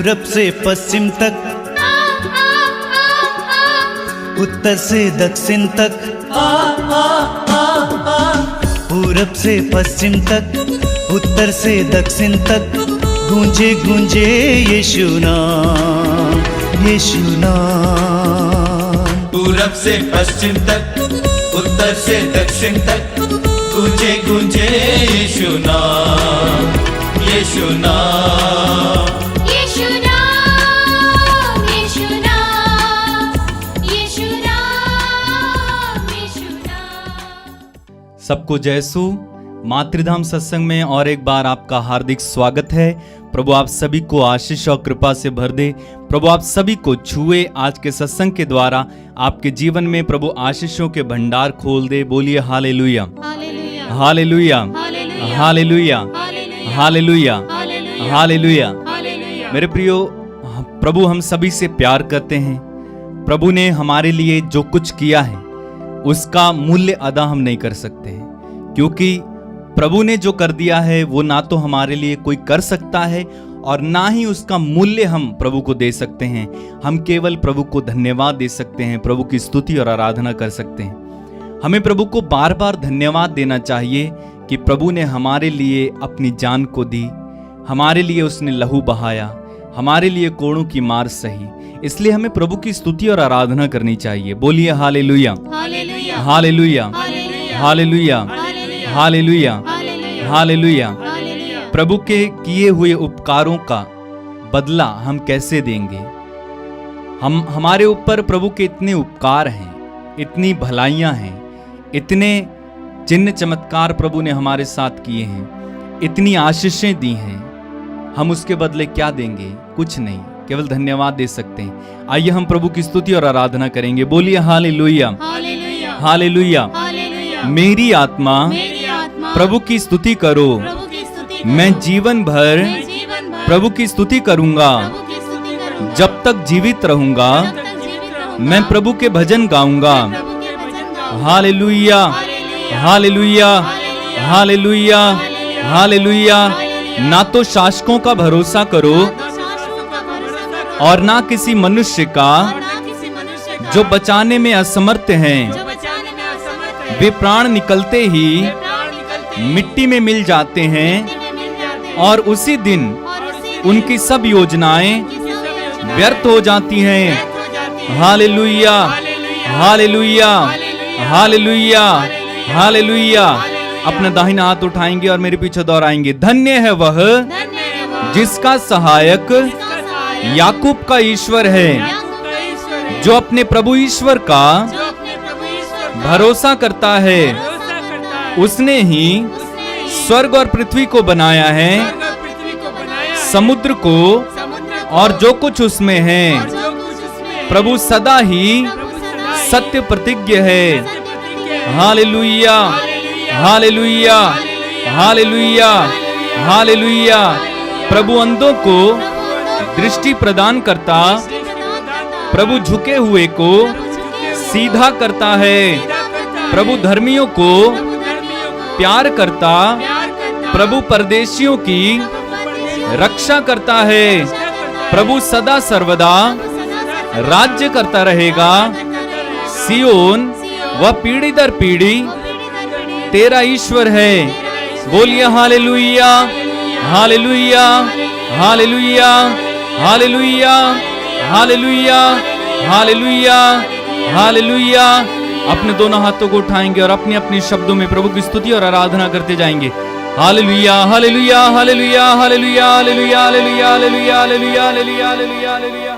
पूरब से पश्चिम तक, उत्तर से दक्षिण तक, पूरब से पश्चिम तक, उत्तर से दक्षिण तक, गूंजे गूंजे यीशु नाम, यीशु नाम। पूरब से पश्चिम तक, उत्तर से दक्षिण तक, गूंजे गूंजे यीशु नाम, यीशु नाम। सबको जयसु मातृधाम सत्संग में और एक बार आपका हार्दिक स्वागत है। प्रभु आप सभी को आशीष और कृपा से भर दे। प्रभु आप सभी को छुए, आज के सत्संग के द्वारा आपके जीवन में प्रभु आशीषों के भंडार खोल दे। बोलिए hallelujah, hallelujah, hallelujah, hallelujah, hallelujah. मेरे प्रियो, प्रभु हम सभी से प्यार करते हैं। प्रभु ने हमारे लिए जो कुछ किया है उसका मूल्य अदा हम नहीं कर सकते हैं, क्योंकि प्रभु ने जो कर दिया है वो ना तो हमारे लिए कोई कर सकता है और ना ही उसका मूल्य हम प्रभु को दे सकते हैं। हम केवल प्रभु को धन्यवाद दे सकते हैं, प्रभु की स्तुति और आराधना कर सकते हैं। हमें प्रभु को बार बार धन्यवाद देना चाहिए कि प्रभु ने हमारे लिए अपनी जान को दी, हमारे लिए उसने लहू बहाया, हमारे लिए कोड़ों की मार सही। इसलिए हमें प्रभु की स्तुति और आराधना करनी चाहिए। बोलिए hallelujah, hallelujah, hallelujah, hallelujah, hallelujah. प्रभु के किए हुए उपकारों का बदला हम कैसे देंगे? हमारे ऊपर प्रभु के इतने उपकार हैं, इतनी भलाइयां हैं, इतने चिन्ह चमत्कार प्रभु ने हमारे साथ किए हैं, इतनी आशीषें दी हैं। हम उसके बदले क्या देंगे? कुछ नहीं, केवल धन्यवाद दे सकते हैं। आइए हम प्रभु की स्तुति और आराधना करेंगे। बोलिए हालेलुया, हालेलुया। मेरी आत्मा प्रभु की स्तुति करो, मैं जीवन भर प्रभु की स्तुति करूंगा। जब तक जीवित रहूंगा मैं प्रभु के भजन गाऊंगा। Hallelujah, hallelujah, hallelujah, hallelujah. ना तो शासकों का भरोसा करो और ना किसी मनुष्य का जो बचाने में असमर्थ हैं। वे प्राण निकलते ही मिट्टी में मिल जाते हैं और उसी दिन उनकी सब योजनाएं व्यर्थ हो जाती हैं। Hallelujah, hallelujah, hallelujah, hallelujah. अपना दाहिना हाथ उठाएंगे और मेरे पीछे दोहराएंगे। धन्य है वह जिसका सहायक याकूब का ईश्वर है, जो अपने प्रभु ईश्वर का भरोसा करता है। उसने ही स्वर्ग और पृथ्वी को बनाया है, समुद्र को और जो कुछ उसमें है। प्रभु सदा ही सत्य प्रतिज्ञ है। Hallelujah, hallelujah, hallelujah, hallelujah. प्रभु अंधों को दृष्टि प्रदान करता, प्रभु झुके हुए को सीधा करता है। प्रभु धर्मियों को प्यार करता, प्रभु परदेशियों की रक्षा करता है। प्रभु सदा सर्वदा राज्य करता रहेगा। सियोन वह पीढ़ी दर पीढ़ी तेरा ईश्वर है। बोलिए hallelujah, hallelujah, hallelujah, hallelujah, hallelujah, hallelujah, hallelujah. अपने दोनों हाथों को उठाएंगे और अपने अपने शब्दों में प्रभु की स्तुति और आराधना करते जाएंगे। Hallelujah, hallelujah, hallelujah, hallelujah, hallelujah, hallelujah, hallelujah, hallelujah, hallelujah, hallelujah, hallelujah.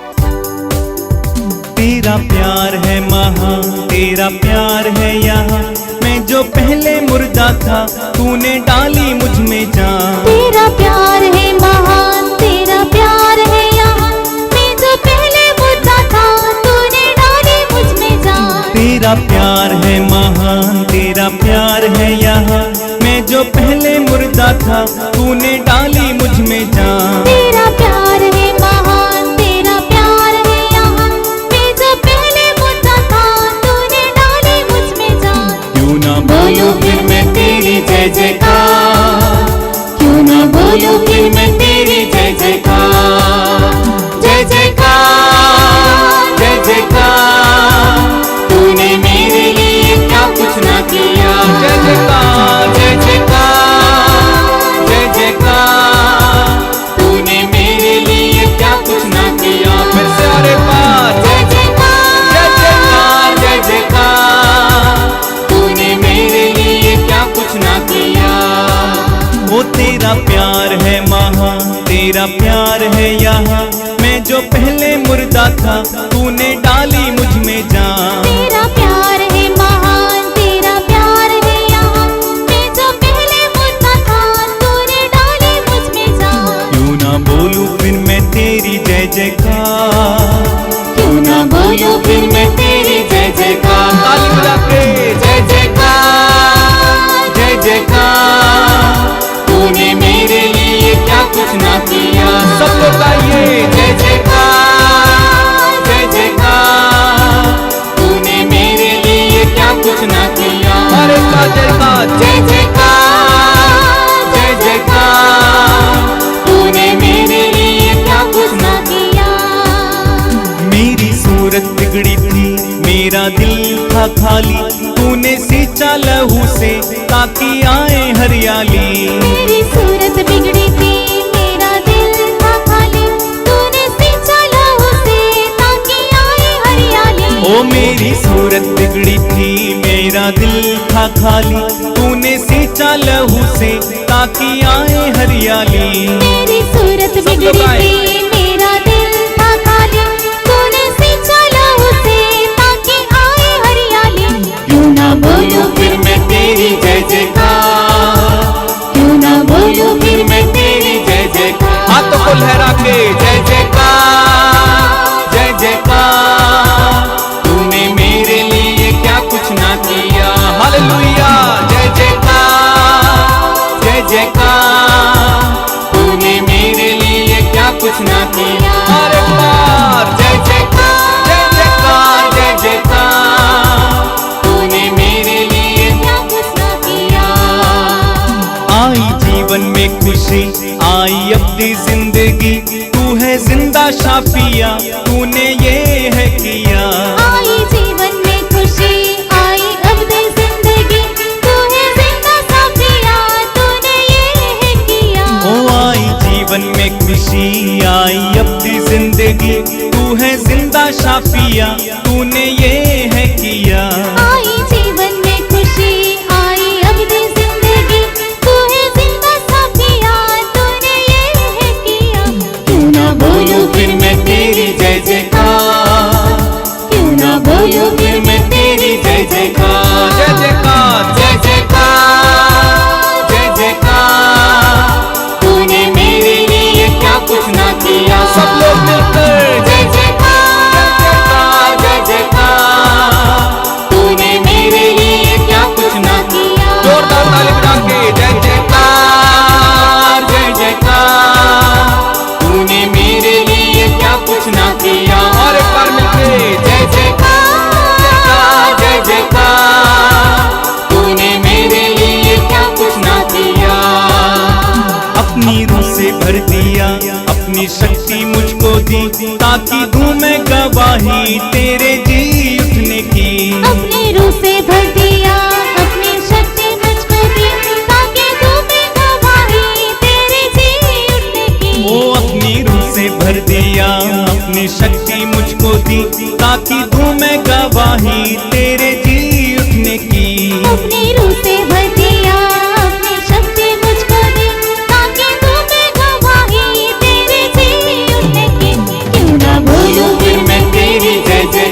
तेरा प्यार है महान, तेरा प्यार है यहाँ। मैं जो पहले मुर्दा था, तूने डाली मुझ में जान। तेरा प्यार है महान, तेरा प्यार है यहाँ। मैं जो पहले मुर्दा था, तूने डाली मुझ में जान। तेरा प्यार है महान, तेरा प्यार है यहाँ। मैं जो पहले मुर्दा था, तूने डाली मुझ में जान। तेरा प्यार है महान, तेरा प्यार है यहाँ। मैं जो पहले मुर्दा था, तूने डाली मुझ में जान। क्यों ना बोलूं फिर मैं तेरी जय जयकार, क्यों ना बोलूं फिर मैं तेरी जय जयकार। जय जयकार, जय जयकार, तूने मेरे लिए क्या कुछ ना किया। जय जयकार, जय जयकार, जय जयकार, तूने मेरे लिए क्या कुछ ना किया। फिर से और एक बार। जय जयकार, जय जयकार, जय जयकार, तूने मेरे लिए क्या कुछ ना किया। वो तेरा प्यार है महान, तेरा प्यार है यहाँ। मैं जो पहले मुर्दा था, तूने डाली मुझ में जान। तेरा प्यार है महान, तेरा प्यार है यहाँ। मैं जो पहले मुर्दा था, तूने डाली मुझ में जान। क्यों ना बोलूं फिर मैं तेरी जय जयकार, क्यों ना बोलूं फिर मैं तेरी जय जयकार। ताली बजा के जय जयकार, जय जयकार, तूने मेरे लिए क्या कुछ ना किया। सब लोग गाइए जय जयकार, जय जयकार, तूने मेरे लिए क्या कुछ ना किया। अरे जयकार, जय जयकार, जय जयकार, तूने मेरे लिए क्या कुछ ना किया। मेरी सूरत बिगड़ी थी, मेरा दिल था खाली। तूने सींचा लहू से ताकि आए हरियाली। मेरी सूरत बिगड़ी थी, मेरा दिल था खाली। तूने सींचा लहू से ताकि आए हरियाली। ओ मेरी सूरत बिगड़ी थी, मेरा दिल था खाली। तूने सींचा लहू से ताकि आए हरियाली। मेरी सूरत बिगड़ी थी, मेरा दिल था खाली। तूने सींचा लहू से ताकि आए हरियाली। क्यों ना बोलूं फिर मैं तेरी जय जयकार, क्यों ना बोलूं फिर मैं तेरी जय जयकार। हाथों को लहरा के जय जयकार, जय जयकार, तूने मेरे लिए क्या कुछ ना किया। हालेलुया, जय जयकार, जय जयकार, तूने मेरे लिए क्या कुछ ना किया। अरे बार जय जयकार, जय जयकार, जय जयकार, तूने मेरे लिए क्या कुछ ना किया। आई जीवन में खुशी, आई अपनी जिंदगी। तू है जिंदा शाफिया, तूने ये है किया। आई जीवन में खुशी, आई अब्दे जिंदगी। तू है जिंदा साफिया, तूने ये है किया। ओ आई जीवन में खुशी, आई अपनी जिंदगी। तू है जिंदा शाफिया, तूने ये है किया। आई जीवन में खुशी, आई अब्दे जिंदगी। तू है जिंदा साफिया, तूने ये है किया। क्यों ना बोलूं फिर मैं तेरी जय जयकार, क्यों ना बोलूं फिर मैं तेरी जय जयकार। जय जयकार, जय जयकार, जय जयकार, तूने मेरे लिए क्या कुछ ना किया। सब लोग मिलकर जय जयकार, जय जयकार, तूने मेरे लिए क्या कुछ ना किया। जोरदार ताली बजा के जय जयकार, जय जयकार, तूने मेरे लिए क्या कुछ ना किया। और एक बार मिलके जय जयकार, जय जयकार, तूने मेरे लिए क्या कुछ ना किया। अपनी रूह से भर दिया, अपनी शक्ति मुझको दी, ताकि दूं मैं गवाही तेरे जी उठने की। अपने रूह से भर दिया, अपनी शक्ति मुझको दी, ताकि दूं मैं गवाही तेरे जी उठने की। वो अपनी रूह से भर दिया, अपनी शक्ति मुझको दी, ताकि दूं मैं गवाही तेरे जी उठने की। अपनी रूह से भर दिया, अपनी शक्ति मुझको दी, ताकि दूं मैं गवाही तेरे जी उठने की। क्यों ना बोलूं फिर मैं तेरी जय जय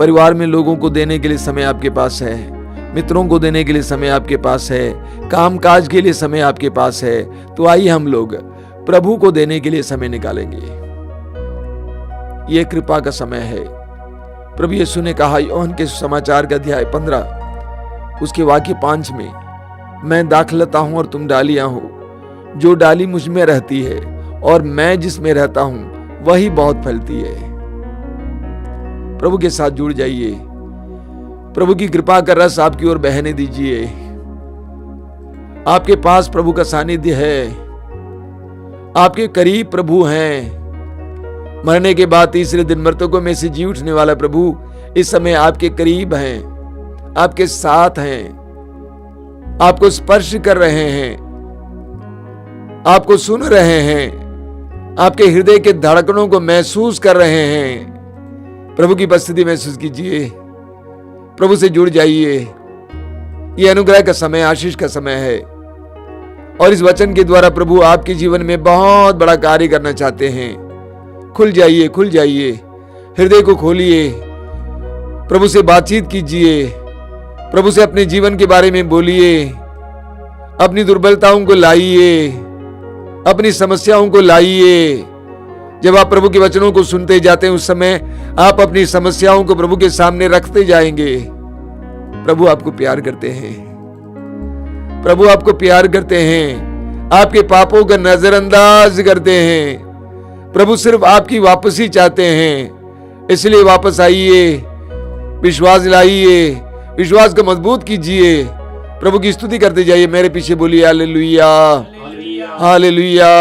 परिवार में लोगों को देने के लिए समय आपके पास है, मित्रों को देने के लिए समय आपके पास है, काम काज के लिए समय आपके पास है। तो आइए हम लोग प्रभु को देने के लिए समय निकालेंगे। यह कृपा का समय है। प्रभु यीशु ने कहा यूहन्ना के सुसमाचार का अध्याय 15 उसके वाक्य 5 में, मैं दाखलता हूं और तुम डालियां हो, जो डाली मुझ में रहती है और मैं जिसमें रहता हूं वही बहुत फलती है। प्रभु के साथ जुड़ जाइए, प्रभु की कृपा का रस आपकी ओर बहने दीजिए। आपके पास प्रभु का सानिध्य है, आपके करीब प्रभु हैं। मरने के बाद तीसरे दिन मृतकों में से जी उठने वाला प्रभु इस समय आपके करीब हैं, आपके साथ हैं, आपको स्पर्श कर रहे हैं, आपको सुन रहे हैं, आपके हृदय के धड़कनों को महसूस कर रहे हैं। प्रभु की उपस्थिति महसूस कीजिए, प्रभु से जुड़ जाइए। यह अनुग्रह का समय, आशीष का समय है और इस वचन के द्वारा प्रभु आपके जीवन में बहुत बड़ा कार्य करना चाहते हैं। खुल जाइए, खुल जाइए, हृदय को खोलिए, प्रभु से बातचीत कीजिए, प्रभु से अपने जीवन के बारे में बोलिए, अपनी दुर्बलताओं को लाइए, अपनी समस्याओं को लाइए। जब आप प्रभु के वचनों को सुनते जाते हैं उस समय आप अपनी समस्याओं को प्रभु के सामने रखते जाएंगे। प्रभु आपको प्यार करते हैं, प्रभु आपको प्यार करते हैं, आपके पापों का नजरअंदाज करते हैं। प्रभु सिर्फ आपकी वापसी चाहते हैं, इसलिए वापस आइए, विश्वास लाइए, विश्वास को मजबूत कीजिए, प्रभु की स्तुति करते जाइए। मेरे पीछे बोलिए hallelujah, hallelujah,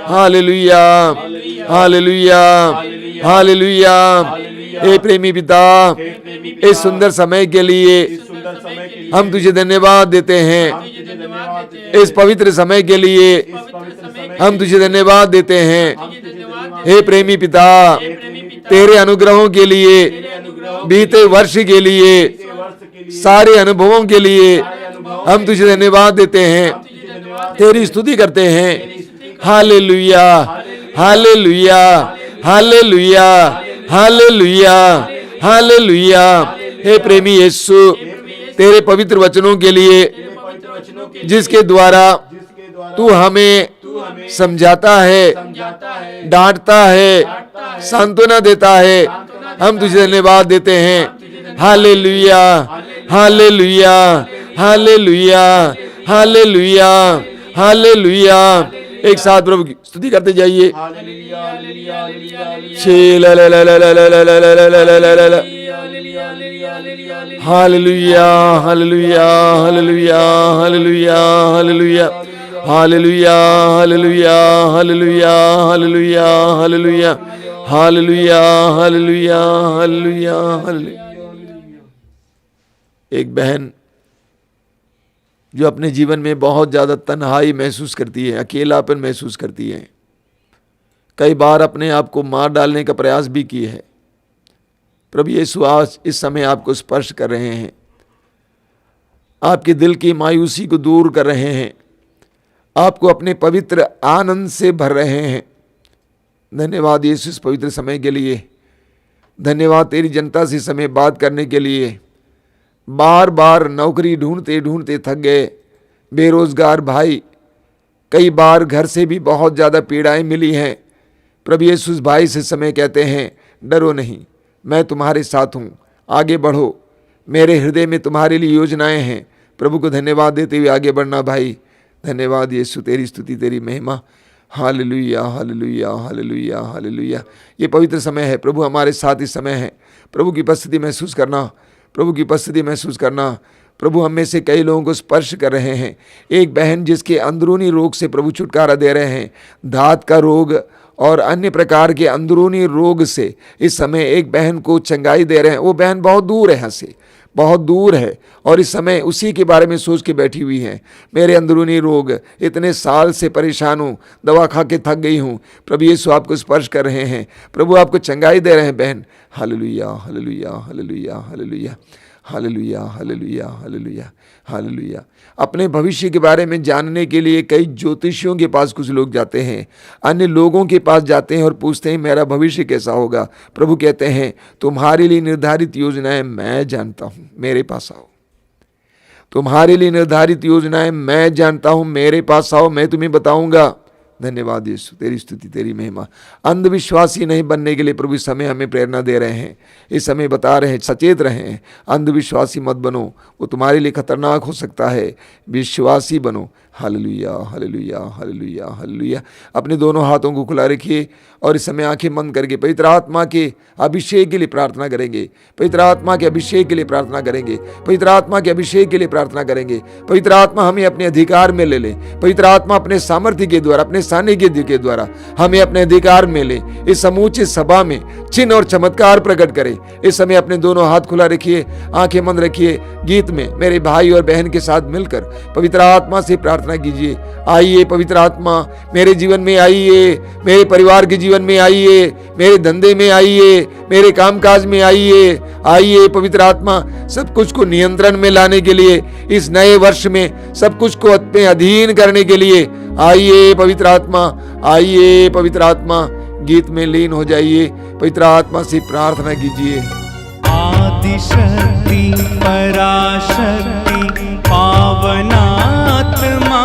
hallelujah, hallelujah, hallelujah. हे प्रेमी पिता, इस सुंदर समय के लिए हम तुझे धन्यवाद देते हैं। इस पवित्र समय के लिए हम तुझे धन्यवाद देते हैं। हे प्रेमी पिता, तेरे अनुग्रहों के लिए, बीते वर्ष के लिए, सारे अनुभवों के लिए हम तुझे धन्यवाद देते हैं, तेरी स्तुति करते हैं। Hallelujah, hallelujah, hallelujah, hallelujah, hallelujah. हे प्रेमी यीशु, तेरे पवित्र वचनों के लिए जिसके द्वारा तू हमें समझाता है, डांटता है, सांत्वना देता है, हम तुझे धन्यवाद देते हैं। Hallelujah, hallelujah, hallelujah, hallelujah, hallelujah. एक साथ प्रभु की स्तुति करते जाइए। Hallelujah, hallelujah, hallelujah, hallelujah, hallelujah, hallelujah, hallelujah, hallelujah, hallelujah, hallelujah, hallelujah, hallelujah, hallelujah, hallelujah. एक बहन जो अपने जीवन में बहुत ज्यादा तन्हाई महसूस करती है, अकेलापन महसूस करती है, कई बार अपने आप को मार डालने का प्रयास भी की है। प्रभु यीशु आज इस समय आपको स्पर्श कर रहे हैं, आपके दिल की मायूसी को दूर कर रहे हैं, आपको अपने पवित्र आनंद से भर रहे हैं। धन्यवाद यीशु इस पवित्र समय के लिए। धन्यवाद तेरी जनता से समय बात करने के लिए। बार बार नौकरी ढूंढते ढूंढते थक गए, बेरोजगार भाई, कई बार घर से भी बहुत ज़्यादा पीड़ाएं मिली हैं। प्रभु यीशु भाई से समय कहते हैं, डरो नहीं, मैं तुम्हारे साथ हूँ, आगे बढ़ो, मेरे हृदय में तुम्हारे लिए योजनाएं हैं। प्रभु को धन्यवाद देते हुए आगे बढ़ना भाई। धन्यवाद यीशु, तेरी स्तुति, तेरी महिमा। Hallelujah, hallelujah, hallelujah, hallelujah. ये पवित्र समय है, प्रभु हमारे साथ इस समय है। प्रभु की उपस्थिति महसूस करना, प्रभु की उपस्थिति महसूस करना। प्रभु हम में से कई लोगों को स्पर्श कर रहे हैं। एक बहन जिसके अंदरूनी रोग से प्रभु छुटकारा दे रहे हैं, दांत का रोग और अन्य प्रकार के अंदरूनी रोग से इस समय एक बहन को चंगाई दे रहे हैं। वो बहन बहुत दूर है, यहाँ से बहुत दूर है और इस समय उसी के बारे में सोच के बैठी हुई है। मेरे अंदरूनी रोग, इतने साल से परेशान हूँ, दवा खा के थक गई हूँ। प्रभु यीशु आपको स्पर्श कर रहे हैं, प्रभु आपको चंगाई दे रहे हैं बहन। Hallelujah, hallelujah, hallelujah, hallelujah, hallelujah, hallelujah, hallelujah, hallelujah. अपने भविष्य के बारे में जानने के लिए कई ज्योतिषियों के पास कुछ लोग जाते हैं, अन्य लोगों के पास जाते हैं और पूछते हैं मेरा भविष्य कैसा होगा। प्रभु कहते हैं तुम्हारे लिए निर्धारित योजनाएं मैं जानता हूं, मेरे पास आओ। तुम्हारे लिए निर्धारित योजनाएं मैं जानता हूं, मेरे पास आओ, मैं तुम्हें बताऊंगा। धन्यवाद यीशु, तेरी स्तुति, तेरी महिमा। अंधविश्वासी नहीं बनने के लिए प्रभु इस समय हमें प्रेरणा दे रहे हैं, इस समय बता रहे हैं, सचेत रहें। अंधविश्वासी मत बनो, वो तुम्हारे लिए खतरनाक हो सकता है। विश्वासी बनो। Hallelujah, hallelujah, hallelujah, hallelujah. अपने दोनों हाथों को खुला रखिए और इस समय आंखें बंद करके पवित्र आत्मा के अभिषेक के लिए प्रार्थना करेंगे। पवित्र आत्मा के अभिषेक के लिए प्रार्थना करेंगे। पवित्र आत्मा के अभिषेक के लिए प्रार्थना करेंगे। पवित्र आत्मा हमें अपने अधिकार में ले ले। पवित्र आत्मा अपने सामर्थ्य के द्वारा, अपने सानिध्य के द्वारा हमें अपने अधिकार में ले। इस समूचे सभा में चिन्ह और चमत्कार प्रकट करे। इस समय अपने दोनों हाथ खुला रखिए, आंखें बंद रखिए। गीत में मेरे भाई और बहन के साथ मिलकर पवित्र आत्मा से प्रार्थना कीजिए। आइए पवित्र आत्मा मेरे जीवन में आइए, मेरे परिवार के जीवन में आइए, मेरे धंधे में आइए, मेरे कामकाज में आइए। आइए पवित्र आत्मा सब कुछ को नियंत्रण में लाने के लिए, इस नए वर्ष में सब कुछ को अपने अधीन करने के लिए आइए पवित्र आत्मा, आइए पवित्र आत्मा। गीत में लीन हो जाइए, पवित्र आत्मा से प्रार्थना कीजिए। आदिशक्ति पराशक्ति पावनात्मा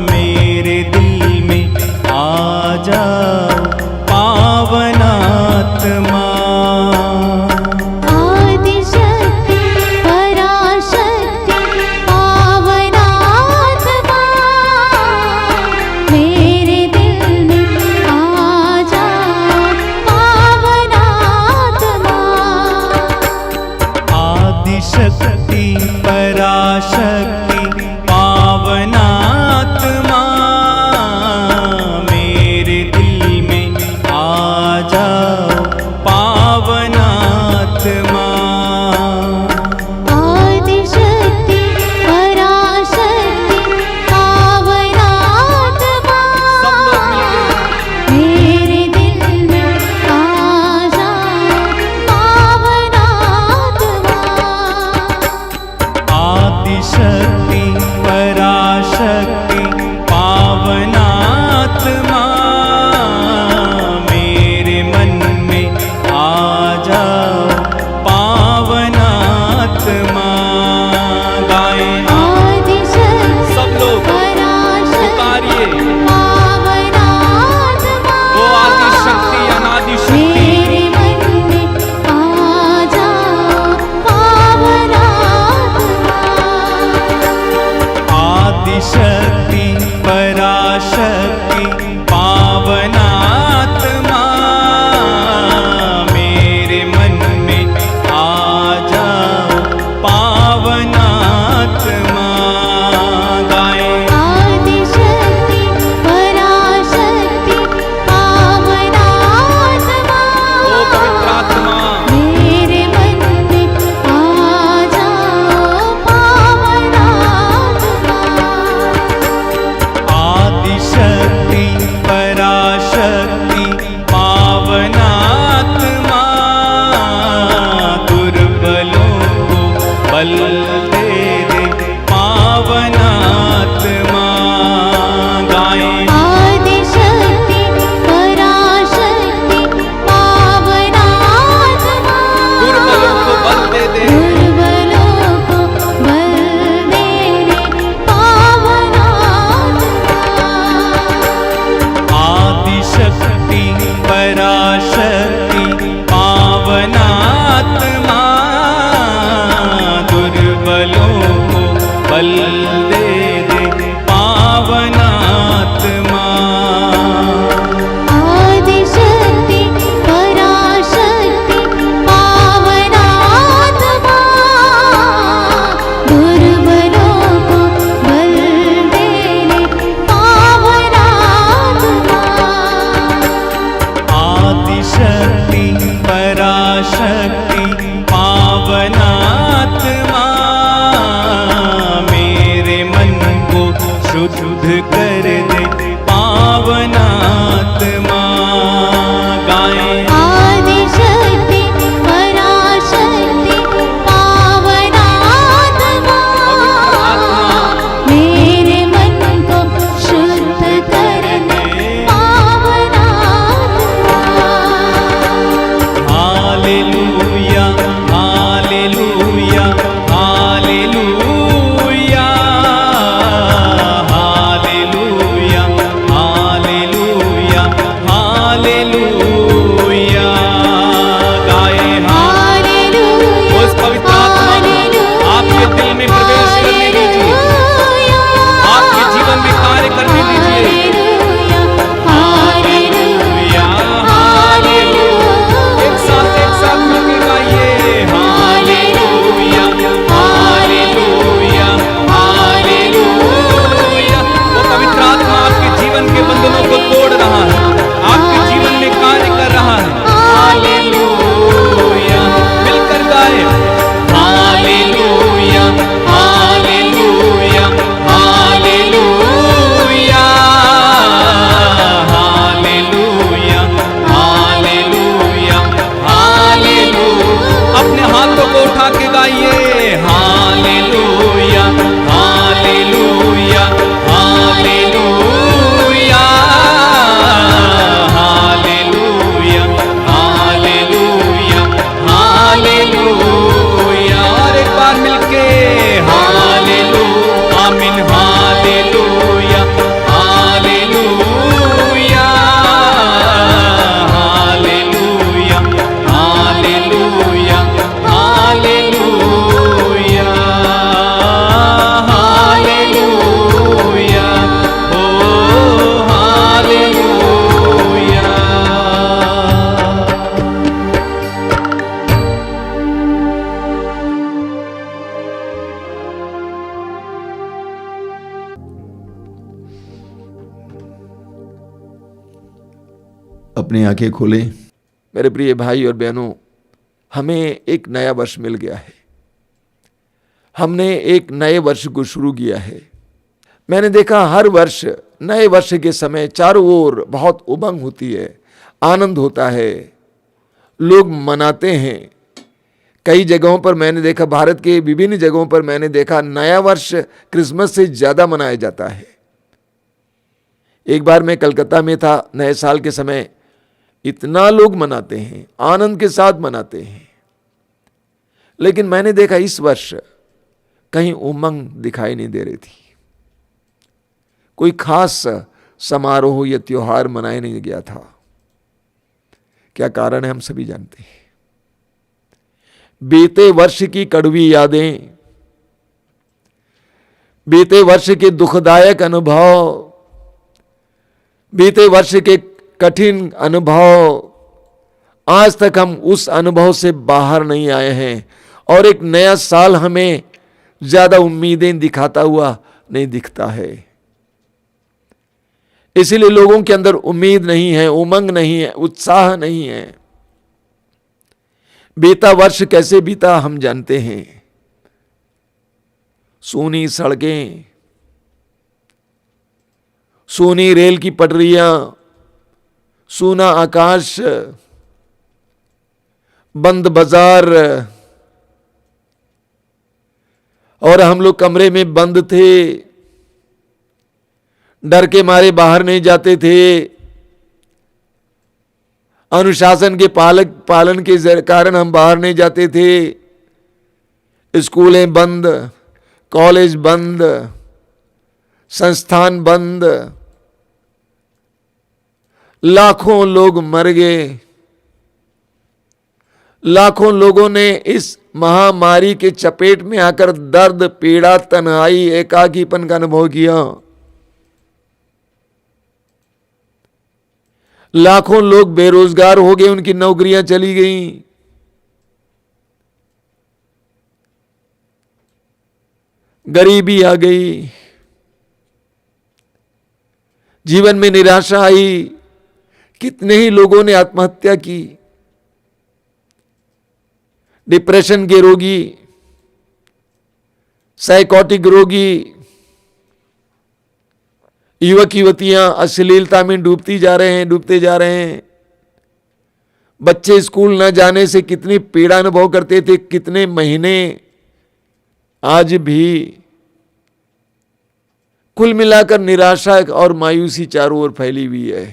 मेरे दिल में आ जाओ, पावनात्मा। आदिशक्ति पराशक्ति पावनात्मा मेरे दिल में आ जाओ, पावनात्मा। आदिशक्ति पराशक्ति पावनात्मा मेरे दिल में आ जाओ, पावनात्मा। आदिशक्ति पराशक्ति पावनात्मा मेरे दिल में आ जाओ, पावनात्मा। आदिशक्ति पराशक्ति पावनात्मा मेरे मन में आ जाओ, पावनात्मा। गाएं आदिशक्ति सब लोग पराशक्ति पुकारिए, पावनात्मा वो आदिशक्ति अनादि शक्ति। मेरे मन में आ जाओ, पावनात्मा। आदिशक्ति पराशक्ति पावनात्मा मेरे मन में आ जाओ, पावनात्मा। गाएं आदिशक्ति पराशक्ति पावनात्मा ओ पवित्र आत्मा, मेरे मन में आ जाओ, पावनात्मा। आदिशक्ति पराशक्ति पावनात्मा दुर्बलों को बल दे दे, पावनात्मा। गाएं आदिशक्ति पराशक्ति पावनात्मा दुर्बलों को बल दे दे, दुर्बलों को बल दे दे, पावनात्मा। आदिशक्ति पराशक्ति पावनात्मा दुर्बलों को बल दे दे, पावनात्मा। आदिशक्ति पराशक्ति पावनात्मा दुर्बलों को बल दे दे, पावनात्मा। आदिशक्ति पराशक्ति पावनात्मा मेरे मन को शुद्ध कर दे, पावनात्मा। गाएं आदिशक्ति पराशक्ति अपनी आंखें खोलें। मेरे प्रिय भाई और बहनों, हमें एक नया वर्ष मिल गया है। हमने एक नए वर्ष को शुरू किया है। मैंने देखा हर वर्ष नए वर्ष के समय चारों ओर बहुत उमंग होती है, आनंद होता है, लोग मनाते हैं। कई जगहों पर मैंने देखा, भारत के विभिन्न जगहों पर मैंने देखा, नया वर्ष क्रिसमस से ज्यादा मनाया जाता है। एक बार मैं कलकत्ता में था, नए साल के समय इतना लोग मनाते हैं, आनंद के साथ मनाते हैं। लेकिन मैंने देखा इस वर्ष कहीं उमंग दिखाई नहीं दे रही थी। कोई खास समारोह या त्योहार मनाया नहीं गया था। क्या कारण है हम सभी जानते हैं। बीते वर्ष की कड़वी यादें, बीते वर्ष के दुखदायक अनुभव, बीते वर्ष के कठिन अनुभव, आज तक हम उस अनुभव से बाहर नहीं आए हैं और एक नया साल हमें ज्यादा उम्मीदें दिखाता हुआ नहीं दिखता है। इसीलिए लोगों के अंदर उम्मीद नहीं है, उमंग नहीं है, उत्साह नहीं है। बीता वर्ष कैसे बीता हम जानते हैं। सूनी सड़कें, सूनी रेल की पटरियां, सूना आकाश, बंद बाजार, और हम लोग कमरे में बंद थे, डर के मारे बाहर नहीं जाते थे। अनुशासन के पालन के कारण हम बाहर नहीं जाते थे। स्कूलें बंद, कॉलेज बंद, संस्थान बंद, लाखों लोग मर गए। लाखों लोगों ने इस महामारी के चपेट में आकर दर्द, पीड़ा, तन्हाई, एकाकीपन का अनुभव किया। लाखों लोग बेरोजगार हो गए, उनकी नौकरियां चली गईं। गरीबी आ गई, जीवन में निराशा आई। कितने ही लोगों ने आत्महत्या की। डिप्रेशन के रोगी, साइकोटिक रोगी, युवक युवतियां अश्लीलता में डूबते जा रहे हैं। बच्चे स्कूल न जाने से कितनी पीड़ा अनुभव करते थे, कितने महीने, आज भी। कुल मिलाकर निराशा और मायूसी चारों ओर फैली हुई है।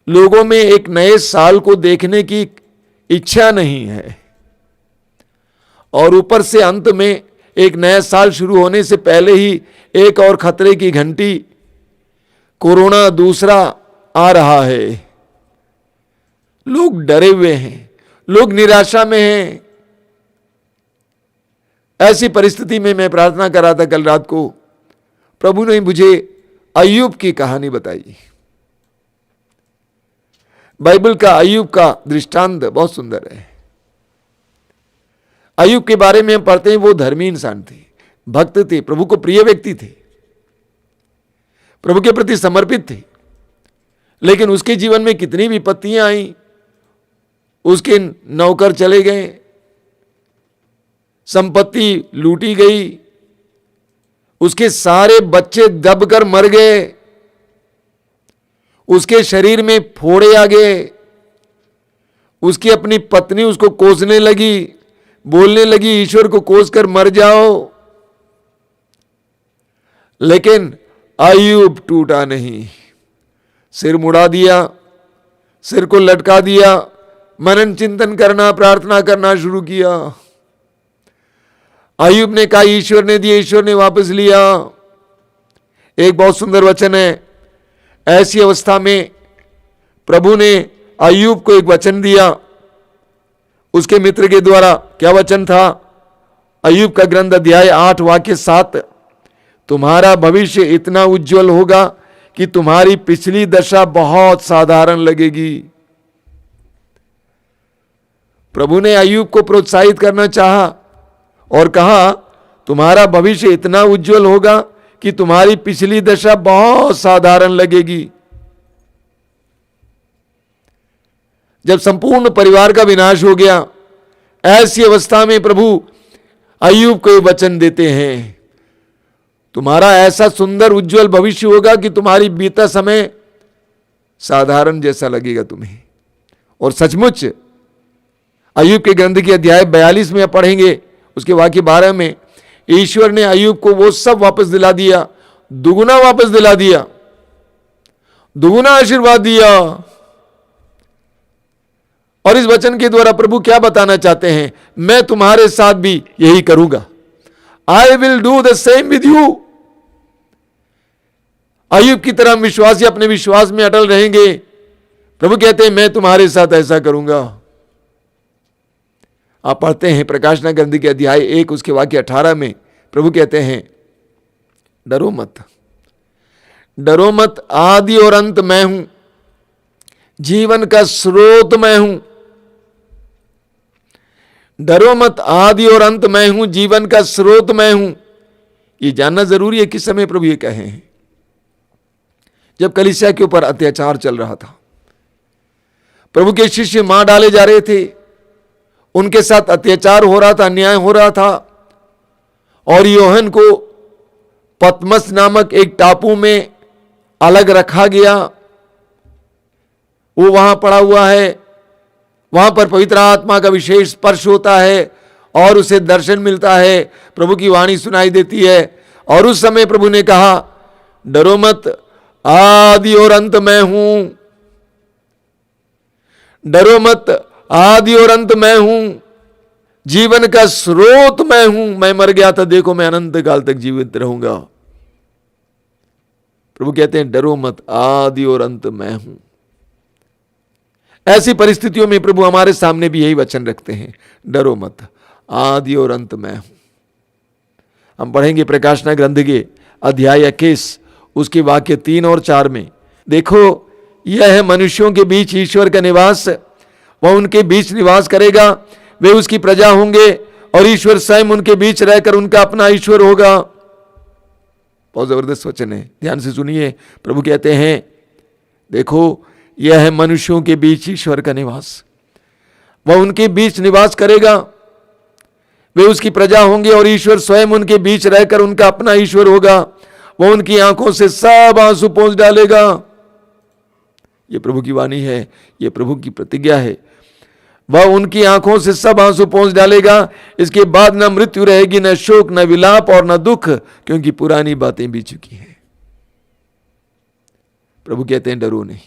लोगों में एक नए साल को देखने की इच्छा नहीं है, और ऊपर से अंत में एक नया साल शुरू होने से पहले ही एक और खतरे की घंटी, कोरोना दूसरा आ रहा है। लोग डरे हुए हैं, लोग निराशा में हैं। ऐसी परिस्थिति में मैं प्रार्थना कर रहा था कल रात को। प्रभु ने मुझे अय्यूब की कहानी बताई। बाइबल का अय्यूब का दृष्टांत बहुत सुंदर है। अय्यूब के बारे में हम पढ़ते हैं, वो धर्मी इंसान थे, भक्त थे, प्रभु को प्रिय व्यक्ति थे, प्रभु के प्रति समर्पित थे। लेकिन उसके जीवन में कितनी विपत्तियां आई। उसके नौकर चले गए, संपत्ति लूटी गई, उसके सारे बच्चे दबकर मर गए, उसके शरीर में फोड़े आ गए, उसकी अपनी पत्नी उसको कोसने लगी, बोलने लगी ईश्वर को कोसकर मर जाओ। लेकिन अय्यूब टूटा नहीं, सिर मुड़ा दिया, सिर को लटका दिया, मनन चिंतन करना, प्रार्थना करना शुरू किया। अय्यूब ने कहा ईश्वर ने दिया, ईश्वर ने वापस लिया। एक बहुत सुंदर वचन है। ऐसी अवस्था में प्रभु ने अय्यूब को एक वचन दिया उसके मित्र के द्वारा। क्या वचन था? अय्यूब का ग्रंथ अध्याय 8 वाक्य 7, तुम्हारा भविष्य इतना उज्जवल होगा कि तुम्हारी पिछली दशा बहुत साधारण लगेगी। प्रभु ने अय्यूब को प्रोत्साहित करना चाहा और कहा तुम्हारा भविष्य इतना उज्जवल होगा कि तुम्हारी पिछली दशा बहुत साधारण लगेगी। जब संपूर्ण परिवार का विनाश हो गया, ऐसी अवस्था में प्रभु अय्यूब को ये वचन देते हैं, तुम्हारा ऐसा सुंदर उज्जवल भविष्य होगा कि तुम्हारी बीता समय साधारण जैसा लगेगा तुम्हें। और सचमुच अय्यूब के ग्रंथ के अध्याय 42 में पढ़ेंगे, उसके वाक्य 12 में ईश्वर ने अय्यूब को वो सब वापस दिला दिया, दुगुना वापस दिला दिया, दुगुना आशीर्वाद दिया। और इस वचन के द्वारा प्रभु क्या बताना चाहते हैं, मैं तुम्हारे साथ भी यही करूंगा, I will do the same with you. अय्यूब की तरह विश्वासी अपने विश्वास में अटल रहेंगे। प्रभु कहते हैं मैं तुम्हारे साथ ऐसा करूंगा। आप पढ़ते हैं प्रकाशना ग्रंथ के अध्याय 1 उसके वाक्य 18 में प्रभु कहते हैं, डरो मत, डरो मत, आदि और अंत मैं हूं, जीवन का स्रोत मैं हूं। डरो मत, आदि और अंत मैं हूं, जीवन का स्रोत मैं हूं। ये जानना जरूरी है किस समय प्रभु ये कहे हैं, जब कलीसिया के ऊपर अत्याचार चल रहा था, प्रभु के शिष्य मार डाले जा रहे थे, उनके साथ अत्याचार हो रहा था, अन्याय हो रहा था। और यूहन्ना को पतमस नामक एक टापू में अलग रखा गया, वो वहां पड़ा हुआ है, वहां पर पवित्र आत्मा का विशेष स्पर्श होता है और उसे दर्शन मिलता है, प्रभु की वाणी सुनाई देती है। और उस समय प्रभु ने कहा, डरो मत, आदि और अंत मैं हूं, डरो मत, आदि और अंत मैं हूं, जीवन का स्रोत मैं हूं। मैं मर गया था, देखो मैं अनंत काल तक जीवित रहूंगा। प्रभु कहते हैं डरो मत, आदि और अंत मैं हूं। ऐसी परिस्थितियों में प्रभु हमारे सामने भी यही वचन रखते हैं, डरो मत, आदि और अंत मैं हूं। हम पढ़ेंगे प्रकाशना ग्रंथ के अध्याय 21 उसके वाक्य 3 और 4 में, देखो यह है मनुष्यों के बीच ईश्वर का निवास, वह उनके बीच निवास करेगा, वे उसकी प्रजा होंगे और ईश्वर स्वयं उनके बीच रहकर उनका अपना ईश्वर होगा। बहुत जबरदस्त वचन है, ध्यान से सुनिए। प्रभु कहते हैं देखो यह है मनुष्यों के बीच ईश्वर का निवास, वह उनके बीच निवास करेगा, वे उसकी प्रजा होंगे और ईश्वर स्वयं उनके बीच रहकर उनका अपना ईश्वर होगा। वह उनकी आंखों से सब आंसू पोंछ डालेगा। ये प्रभु की वाणी है, ये प्रभु की प्रतिज्ञा है। वह उनकी आंखों से सब आंसू पोंछ डालेगा। इसके बाद न मृत्यु रहेगी, न शोक, न विलाप और न दुख, क्योंकि पुरानी बातें बीत चुकी हैं। प्रभु कहते हैं डरो नहीं,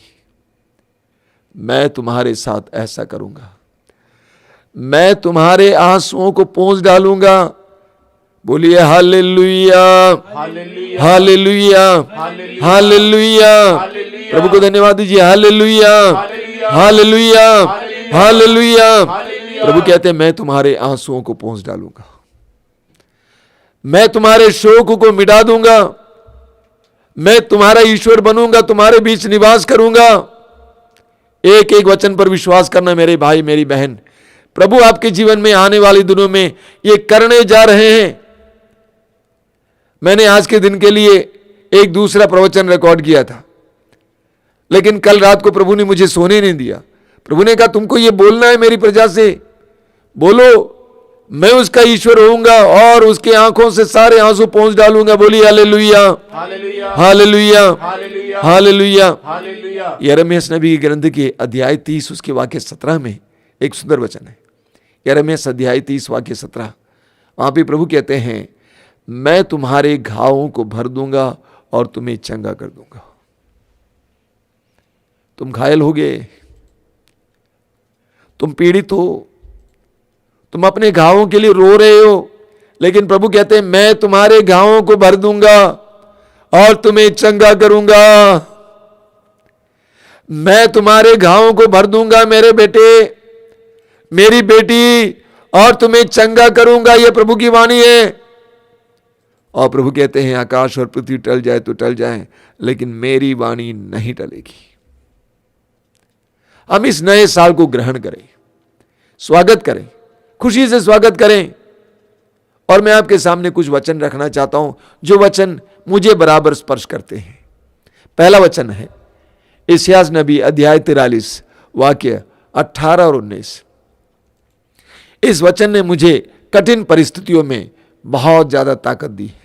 मैं तुम्हारे साथ ऐसा करूंगा, मैं तुम्हारे आंसुओं को पोंछ डालूंगा। बोलिए हालेलुया, हालेलुया, हालेलुया। प्रभु को धन्यवाद दीजिए, हालेलुया, हालेलुया, हालेलुया। प्रभु कहते हैं मैं तुम्हारे आंसुओं को पोंछ डालूंगा, मैं तुम्हारे शोक को मिटा दूंगा, मैं तुम्हारा ईश्वर बनूंगा, तुम्हारे बीच निवास करूंगा। एक एक वचन पर विश्वास करना मेरे भाई मेरी बहन, प्रभु आपके जीवन में आने वाले दिनों में ये करने जा रहे हैं। मैंने आज के दिन के लिए एक दूसरा प्रवचन रिकॉर्ड किया था, लेकिन कल रात को प्रभु ने मुझे सोने नहीं दिया। प्रभु ने कहा तुमको ये बोलना है मेरी प्रजा से, बोलो मैं उसका ईश्वर होऊंगा और उसके आंखों से सारे आंसू पोंछ डालूंगा। बोलिए हालेलुया, हालेलुया, हालेलुया। यिर्मयाह नबी के ग्रंथ के अध्याय 30 उसके वाक्य 17 में एक सुंदर वचन है। यिर्मयाह अध्याय 30 वाक्य 17, वहां पे प्रभु कहते हैं मैं तुम्हारे घावों को भर दूंगा और तुम्हें चंगा कर दूंगा। तुम घायल हो गए, तुम पीड़ित हो, तुम अपने घावों के लिए रो रहे हो, लेकिन प्रभु कहते हैं मैं तुम्हारे घावों को भर दूंगा और तुम्हें चंगा करूंगा। मैं तुम्हारे घावों को भर दूंगा मेरे बेटे, मेरी बेटी, और तुम्हें चंगा करूंगा। यह प्रभु की वाणी है। और प्रभु कहते हैं आकाश और पृथ्वी टल जाए तो टल जाए, लेकिन मेरी वाणी नहीं टलेगी। हम इस नए साल को ग्रहण करें, स्वागत करें, खुशी से स्वागत करें। और मैं आपके सामने कुछ वचन रखना चाहता हूं जो वचन मुझे बराबर स्पर्श करते हैं। पहला वचन है यशायाह नबी अध्याय 43 वाक्य 18 और 19। इस वचन ने मुझे कठिन परिस्थितियों में बहुत ज्यादा ताकत दी है।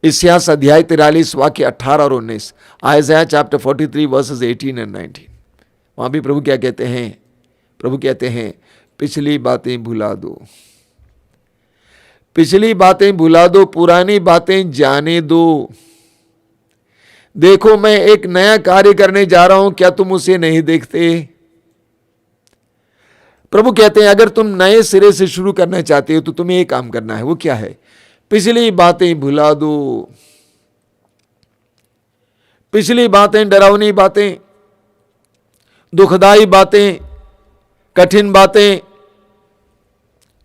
इस्यास अध्याय 43 वाक्य 18 और 19, आइज़ाया चैप्टर 43 वर्सेस 18 एंड 19। वहां भी प्रभु क्या कहते हैं? प्रभु कहते हैं पिछली बातें भुला दो, पिछली बातें भुला दो, पुरानी बातें जाने दो। देखो मैं एक नया कार्य करने जा रहा हूं, क्या तुम उसे नहीं देखते? प्रभु कहते हैं अगर तुम नए सिरे से शुरू करना चाहते हो तो तुम्हें एक काम करना है। वो क्या है? पिछली बातें भुला दो। पिछली बातें, डरावनी बातें, दुखदाई बातें, कठिन बातें,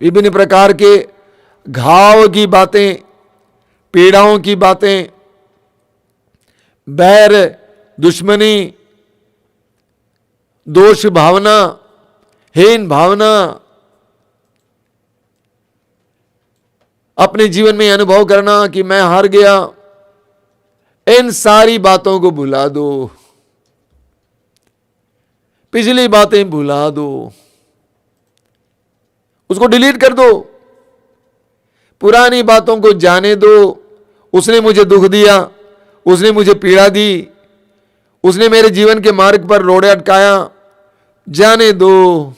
विभिन्न प्रकार के घाव की बातें, पीड़ाओं की बातें, बैर, दुश्मनी, दोष भावना, हीन भावना, अपने जीवन में अनुभव करना कि मैं हार गया, इन सारी बातों को भुला दो। पिछली बातें भुला दो, उसको डिलीट कर दो। पुरानी बातों को जाने दो। उसने मुझे दुख दिया, उसने मुझे पीड़ा दी, उसने मेरे जीवन के मार्ग पर रोड़े अटकाया, जाने दो।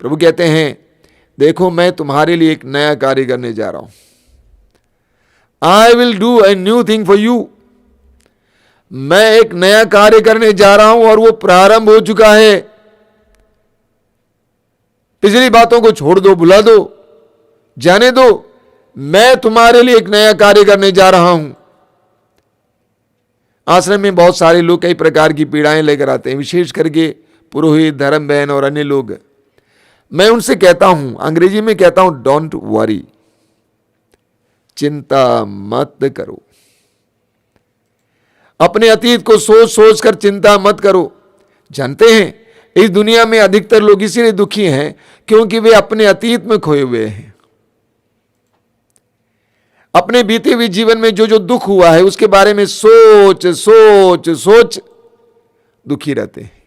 प्रभु कहते हैं देखो मैं तुम्हारे लिए एक नया कार्य करने जा रहा हूं। आई will do a new thing for you. मैं एक नया कार्य करने जा रहा हूं और वो प्रारंभ हो चुका है। पिछली बातों को छोड़ दो, भुला दो, जाने दो। मैं तुम्हारे लिए एक नया कार्य करने जा रहा हूं। आश्रम में बहुत सारे लोग कई प्रकार की पीड़ाएं लेकर आते हैं, विशेष करके पुरोहित, धर्म बहन और अन्य लोग। मैं उनसे कहता हूं, अंग्रेजी में कहता हूं, डोंट वरी, चिंता मत करो। अपने अतीत को सोच सोच कर चिंता मत करो। जानते हैं इस दुनिया में अधिकतर लोग इसीलिए दुखी हैं क्योंकि वे अपने अतीत में खोए हुए हैं। अपने बीते हुए जीवन में जो जो दुख हुआ है उसके बारे में सोच सोच सोच दुखी रहते हैं।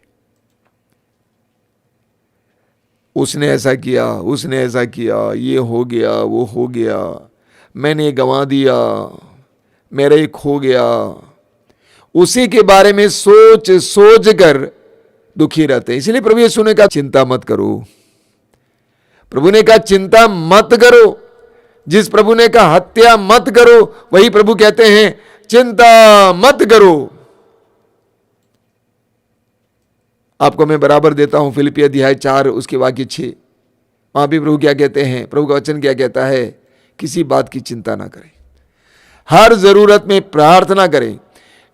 उसने ऐसा किया, उसने ऐसा किया, ये हो गया, वो हो गया, मैंने गंवा दिया, मेरा ये खो गया। उसी के बारे में सोच सोच कर दुखी रहते हैं। इसलिए प्रभु यीशु ने कहा चिंता मत करो। प्रभु ने कहा चिंता मत करो। जिस प्रभु ने कहा हत्या मत करो, वही प्रभु कहते हैं चिंता मत करो। आपको मैं बराबर देता हूं फिलिपी अध्याय 4 उसके वाक्य 6। वहां भी प्रभु क्या कहते हैं? प्रभु का वचन क्या कहता है? किसी बात की चिंता ना करें, हर जरूरत में प्रार्थना करें,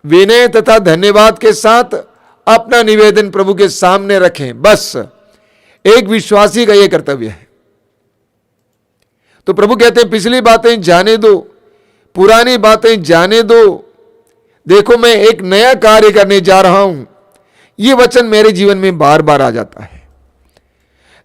विनय तथा धन्यवाद के साथ अपना निवेदन प्रभु के सामने रखें। बस एक विश्वासी का यह कर्तव्य है। तो प्रभु कहते हैं पिछली बातें जाने दो, पुरानी बातें जाने दो। देखो मैं एक नया कार्य करने जा रहा हूं। यह वचन मेरे जीवन में बार बार आ जाता है।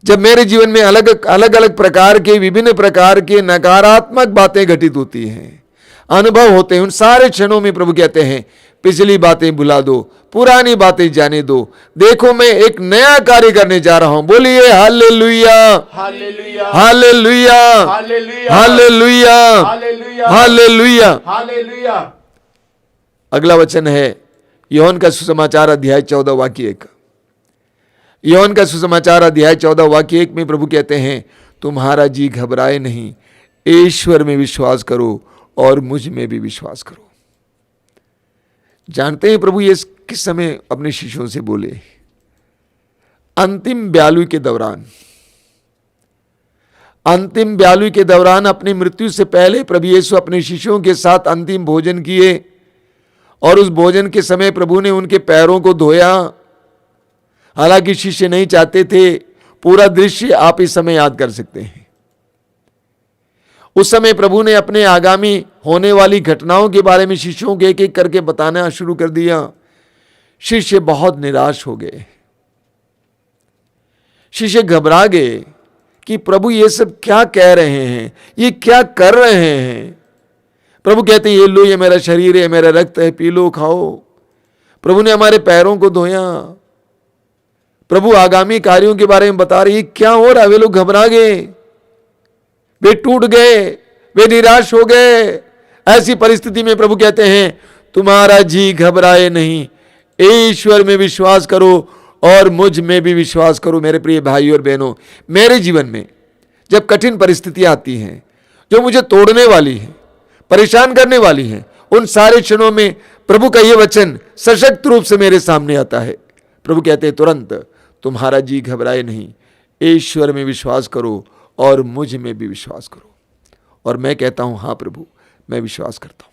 जब मेरे जीवन में अलग अलग प्रकार के, विभिन्न प्रकार के नकारात्मक बातें घटित होती हैं, अनुभव होते हैं, उन सारे क्षणों में प्रभु कहते हैं पिछली बातें भुला दो, पुरानी बातें जाने दो। देखो मैं एक नया कार्य करने जा रहा हूं। बोलिए hallelujah, hallelujah, hallelujah, hallelujah, hallelujah, hallelujah, hallelujah. Hallelujah. अगला वचन है यूहन्ना का सुसमाचार अध्याय 14 वाक्य 1। यूहन्ना का सुसमाचार अध्याय 14 वाक्य 1 में प्रभु कहते हैं तुम्हारा जी घबराए नहीं, ईश्वर में विश्वास करो और मुझ में भी विश्वास करो। जानते हैं प्रभु ये किस समय अपने शिष्यों से बोले? अंतिम ब्यालू के दौरान। अंतिम ब्यालू के दौरान अपनी मृत्यु से पहले प्रभु यीशु अपने शिष्यों के साथ अंतिम भोजन किए और उस भोजन के समय प्रभु ने उनके पैरों को धोया। हालांकि शिष्य नहीं चाहते थे। पूरा दृश्य आप इस समय याद कर सकते हैं। उस समय प्रभु ने अपने आगामी होने वाली घटनाओं के बारे में शिष्यों को एक एक करके बताना शुरू कर दिया। शिष्य बहुत निराश हो गए। शिष्य घबरा गए कि प्रभु ये सब क्या कह रहे हैं, ये क्या कर रहे हैं। प्रभु कहते हैं ये लो, ये मेरा शरीर है, मेरा रक्त है, पी लो, खाओ। प्रभु ने हमारे पैरों को धोया। प्रभु आगामी कार्यों के बारे में बता रही, क्या हो रहा है? वे लोग घबरा गए, वे टूट गए, वे निराश हो गए। ऐसी परिस्थिति में प्रभु कहते हैं, तुम्हारा जी घबराए नहीं, ईश्वर में विश्वास करो और मुझ में भी विश्वास करो। मेरे प्रिय भाई और बहनों, मेरे जीवन में जब कठिन परिस्थितियां आती हैं जो मुझे तोड़ने वाली हैं, परेशान करने वाली हैं, उन सारे क्षणों में प्रभु का यह वचन सशक्त रूप से मेरे सामने आता है। प्रभु कहते हैं, तुरंत तुम्हारा जी घबराए नहीं, ईश्वर में विश्वास करो और मुझ में भी विश्वास करो। और मैं कहता हूं, हां प्रभु, मैं विश्वास करता हूं।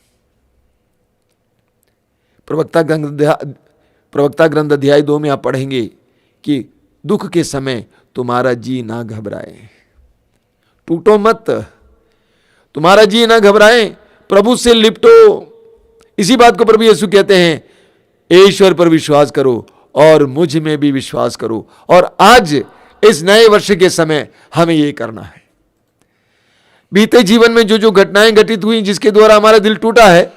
प्रवक्ता ग्रंथ अध्याय 2 में आप पढ़ेंगे कि दुख के समय तुम्हारा जी ना घबराए, टूटो मत, तुम्हारा जी ना घबराए, प्रभु से लिपटो। इसी बात को प्रभु यीशु कहते हैं, ईश्वर पर विश्वास करो और मुझ में भी विश्वास करो। और आज इस नए वर्ष के समय हमें यह करना है। बीते जीवन में जो जो घटनाएं घटित हुई, जिसके द्वारा हमारा दिल टूटा है,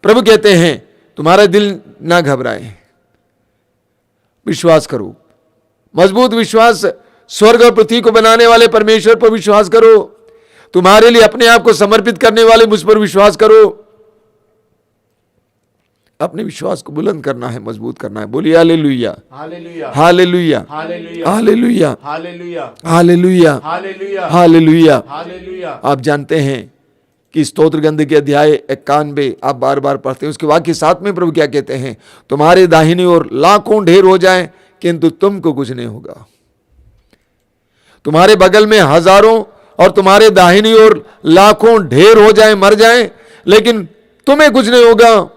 प्रभु कहते हैं तुम्हारा दिल ना घबराए, विश्वास करो, मजबूत विश्वास, स्वर्ग और पृथ्वी को बनाने वाले परमेश्वर पर विश्वास करो, तुम्हारे लिए अपने आप को समर्पित करने वाले मुझ पर विश्वास करो। अपने विश्वास को बुलंद करना है, मजबूत करना है। बोलिए hallelujah, hallelujah, hallelujah, hallelujah, hallelujah, hallelujah, hallelujah, hallelujah, hallelujah. Hallelujah. आप जानते हैं कि स्तोत्र ग्रंथ के अध्याय 91 आप बार बार पढ़ते हैं, उसके वाक्य 7 में प्रभु क्या कहते हैं, तुम्हारे दाहिनी ओर लाखों ढेर हो जाएं किंतु तुमको कुछ नहीं होगा। तुम्हारे बगल में हजारों और तुम्हारे दाहिनी ओर लाखों ढेर हो जाएं, मर जाएं, लेकिन तुम्हें कुछ नहीं होगा।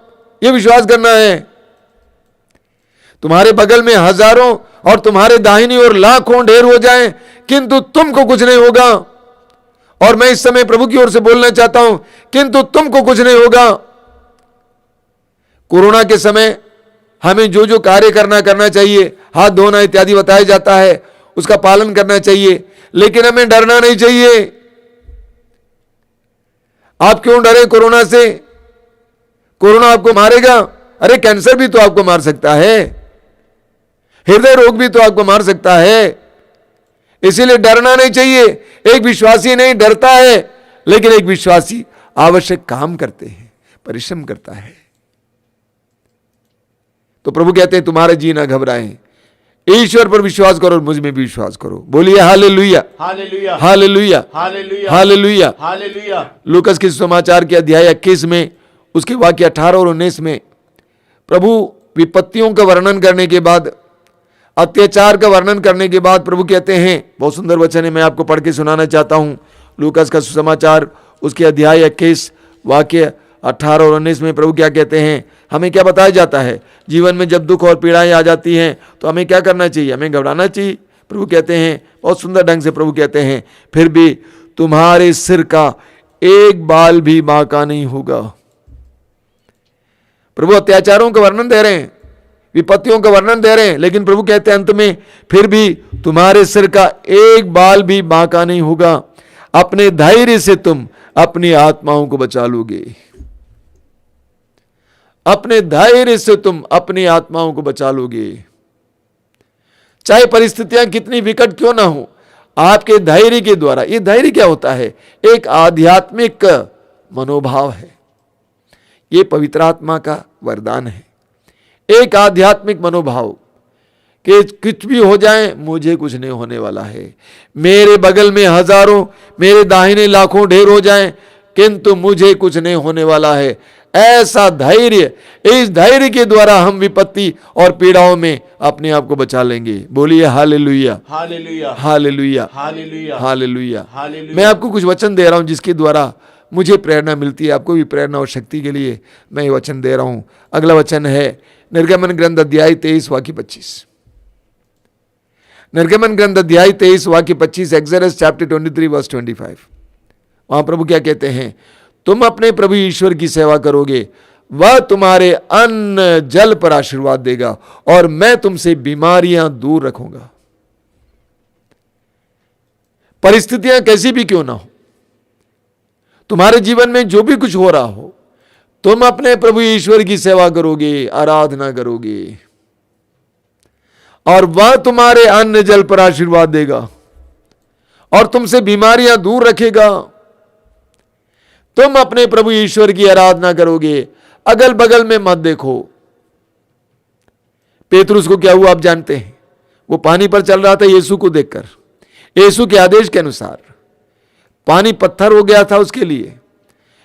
यह विश्वास करना है। तुम्हारे बगल में हजारों और तुम्हारे दाहिनी ओर लाखों ढेर हो जाएं किंतु तुमको कुछ नहीं होगा। और मैं इस समय प्रभु की ओर से बोलना चाहता हूं, किंतु तुमको कुछ नहीं होगा। कोरोना के समय हमें जो जो कार्य करना चाहिए, हाथ धोना इत्यादि बताया जाता है, उसका पालन करना चाहिए, लेकिन हमें डरना नहीं चाहिए। आप क्यों डरे कोरोना से? कोरोना आपको मारेगा? अरे कैंसर भी तो आपको मार सकता है, हृदय रोग भी तो आपको मार सकता है, इसीलिए डरना नहीं चाहिए। एक विश्वासी नहीं डरता है, लेकिन एक विश्वासी आवश्यक काम करते हैं, परिश्रम करता है। तो प्रभु कहते हैं तुम्हारा जी ना घबराए, ईश्वर पर विश्वास करो और मुझ में भी विश्वास करो। बोलिए hallelujah, hallelujah, hallelujah, hallelujah, hallelujah. Hallelujah. Lucas के समाचार के अध्याय 21 में उसके वाक्य 18 और 19 में प्रभु विपत्तियों का वर्णन करने के बाद, अत्याचार का वर्णन करने के बाद प्रभु कहते हैं, बहुत सुंदर वचन है, मैं आपको पढ़ के सुनाना चाहता हूं। लूकास का सुसमाचार उसके अध्याय 21 वाक्य 18 और 19 में प्रभु क्या कहते हैं, हमें क्या बताया जाता है। जीवन में जब दुख और पीड़ाएं आ जाती हैं तो हमें क्या करना चाहिए? हमें घबराना चाहिए। प्रभु कहते हैं, बहुत सुंदर ढंग से प्रभु कहते हैं, फिर भी तुम्हारे सिर का एक बाल भी बांका नहीं होगा। प्रभु अत्याचारों का वर्णन दे रहे हैं, विपत्तियों का वर्णन दे रहे हैं, लेकिन प्रभु कहते हैं अंत में, फिर भी तुम्हारे सिर का एक बाल भी बांका नहीं होगा। अपने धैर्य से तुम अपनी आत्माओं को बचा लोगे। अपने धैर्य से तुम अपनी आत्माओं को बचा लोगे। चाहे परिस्थितियां कितनी विकट क्यों ना हो, आपके धैर्य के द्वारा, ये धैर्य क्या होता है? एक आध्यात्मिक मनोभाव है, ये पवित्र आत्मा का वरदान है। एक आध्यात्मिक मनोभाव कि कुछ भी हो जाए मुझे कुछ नहीं होने वाला है। मेरे बगल में हजारों, मेरे दाहिने लाखों ढेर हो जाएं, किंतु मुझे कुछ नहीं होने वाला है। ऐसा धैर्य, इस धैर्य के द्वारा हम विपत्ति और पीड़ाओं में अपने आप को बचा लेंगे। बोलिए hallelujah, hallelujah, hallelujah, hallelujah, hallelujah. Hallelujah. मैं आपको कुछ वचन दे रहा हूं जिसके द्वारा मुझे प्रेरणा मिलती है, आपको भी प्रेरणा और शक्ति के लिए मैं ये वचन दे रहा हूं। अगला वचन है निर्गमन ग्रंथ अध्याय 23 वाक्य 25। निर्गमन ग्रंथ अध्याय 23 वाक्य 25, एक्सोडस चैप्टर 23 वर्स 25। वहां प्रभु क्या कहते हैं, तुम अपने प्रभु ईश्वर की सेवा करोगे, वह तुम्हारे अन्न जल पर आशीर्वाद देगा और मैं तुमसे बीमारियां दूर रखूंगा। परिस्थितियां कैसी भी क्यों ना हो, तुम्हारे जीवन में जो भी कुछ हो रहा हो, तुम अपने प्रभु ईश्वर की सेवा करोगे, आराधना करोगे। और वह तुम्हारे अन्न जल पर आशीर्वाद देगा और तुमसे बीमारियां दूर रखेगा। तुम अपने प्रभु ईश्वर की आराधना करोगे, अगल बगल में मत देखो। पेतरुस को क्या हुआ आप जानते हैं, वो पानी पर चल रहा था यीशु को देखकर। यीशु के आदेश के अनुसार पानी पत्थर हो गया था उसके लिए,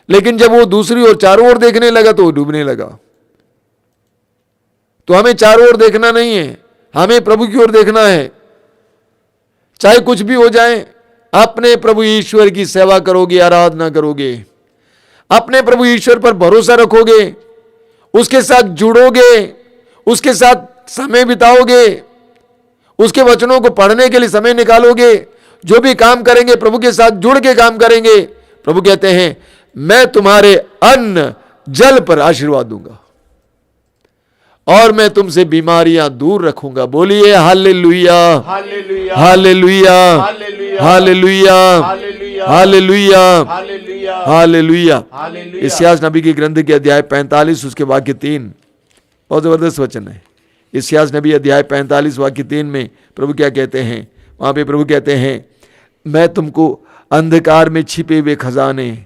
लेकिन जब वो दूसरी ओर चारों ओर देखने लगा तो वो डूबने लगा। तो हमें चारों ओर देखना नहीं है, हमें प्रभु की ओर देखना है। चाहे कुछ भी हो जाए, अपने प्रभु ईश्वर की सेवा करोगे, आराधना करोगे, अपने प्रभु ईश्वर पर भरोसा रखोगे, उसके साथ जुड़ोगे, उसके साथ समय बिताओगे, उसके वचनों को पढ़ने के लिए समय निकालोगे, जो भी काम करेंगे प्रभु के साथ जुड़ के काम करेंगे। प्रभु कहते हैं मैं तुम्हारे अन्न जल पर आशीर्वाद दूंगा और मैं तुमसे बीमारियां दूर रखूंगा। बोलिए hallelujah, hallelujah, hallelujah, hallelujah, hallelujah, hallelujah, hallelujah, hallelujah, hallelujah. Hallelujah. इस्यास नबी की ग्रंथ के अध्याय 45 उसके वाक्य 3 बहुत जबरदस्त वचन है। इस्यास नबी अध्याय 45 वाक्य 3 में प्रभु क्या कहते हैं, वहां पे प्रभु कहते हैं मैं तुमको अंधकार में छिपे हुए खजाने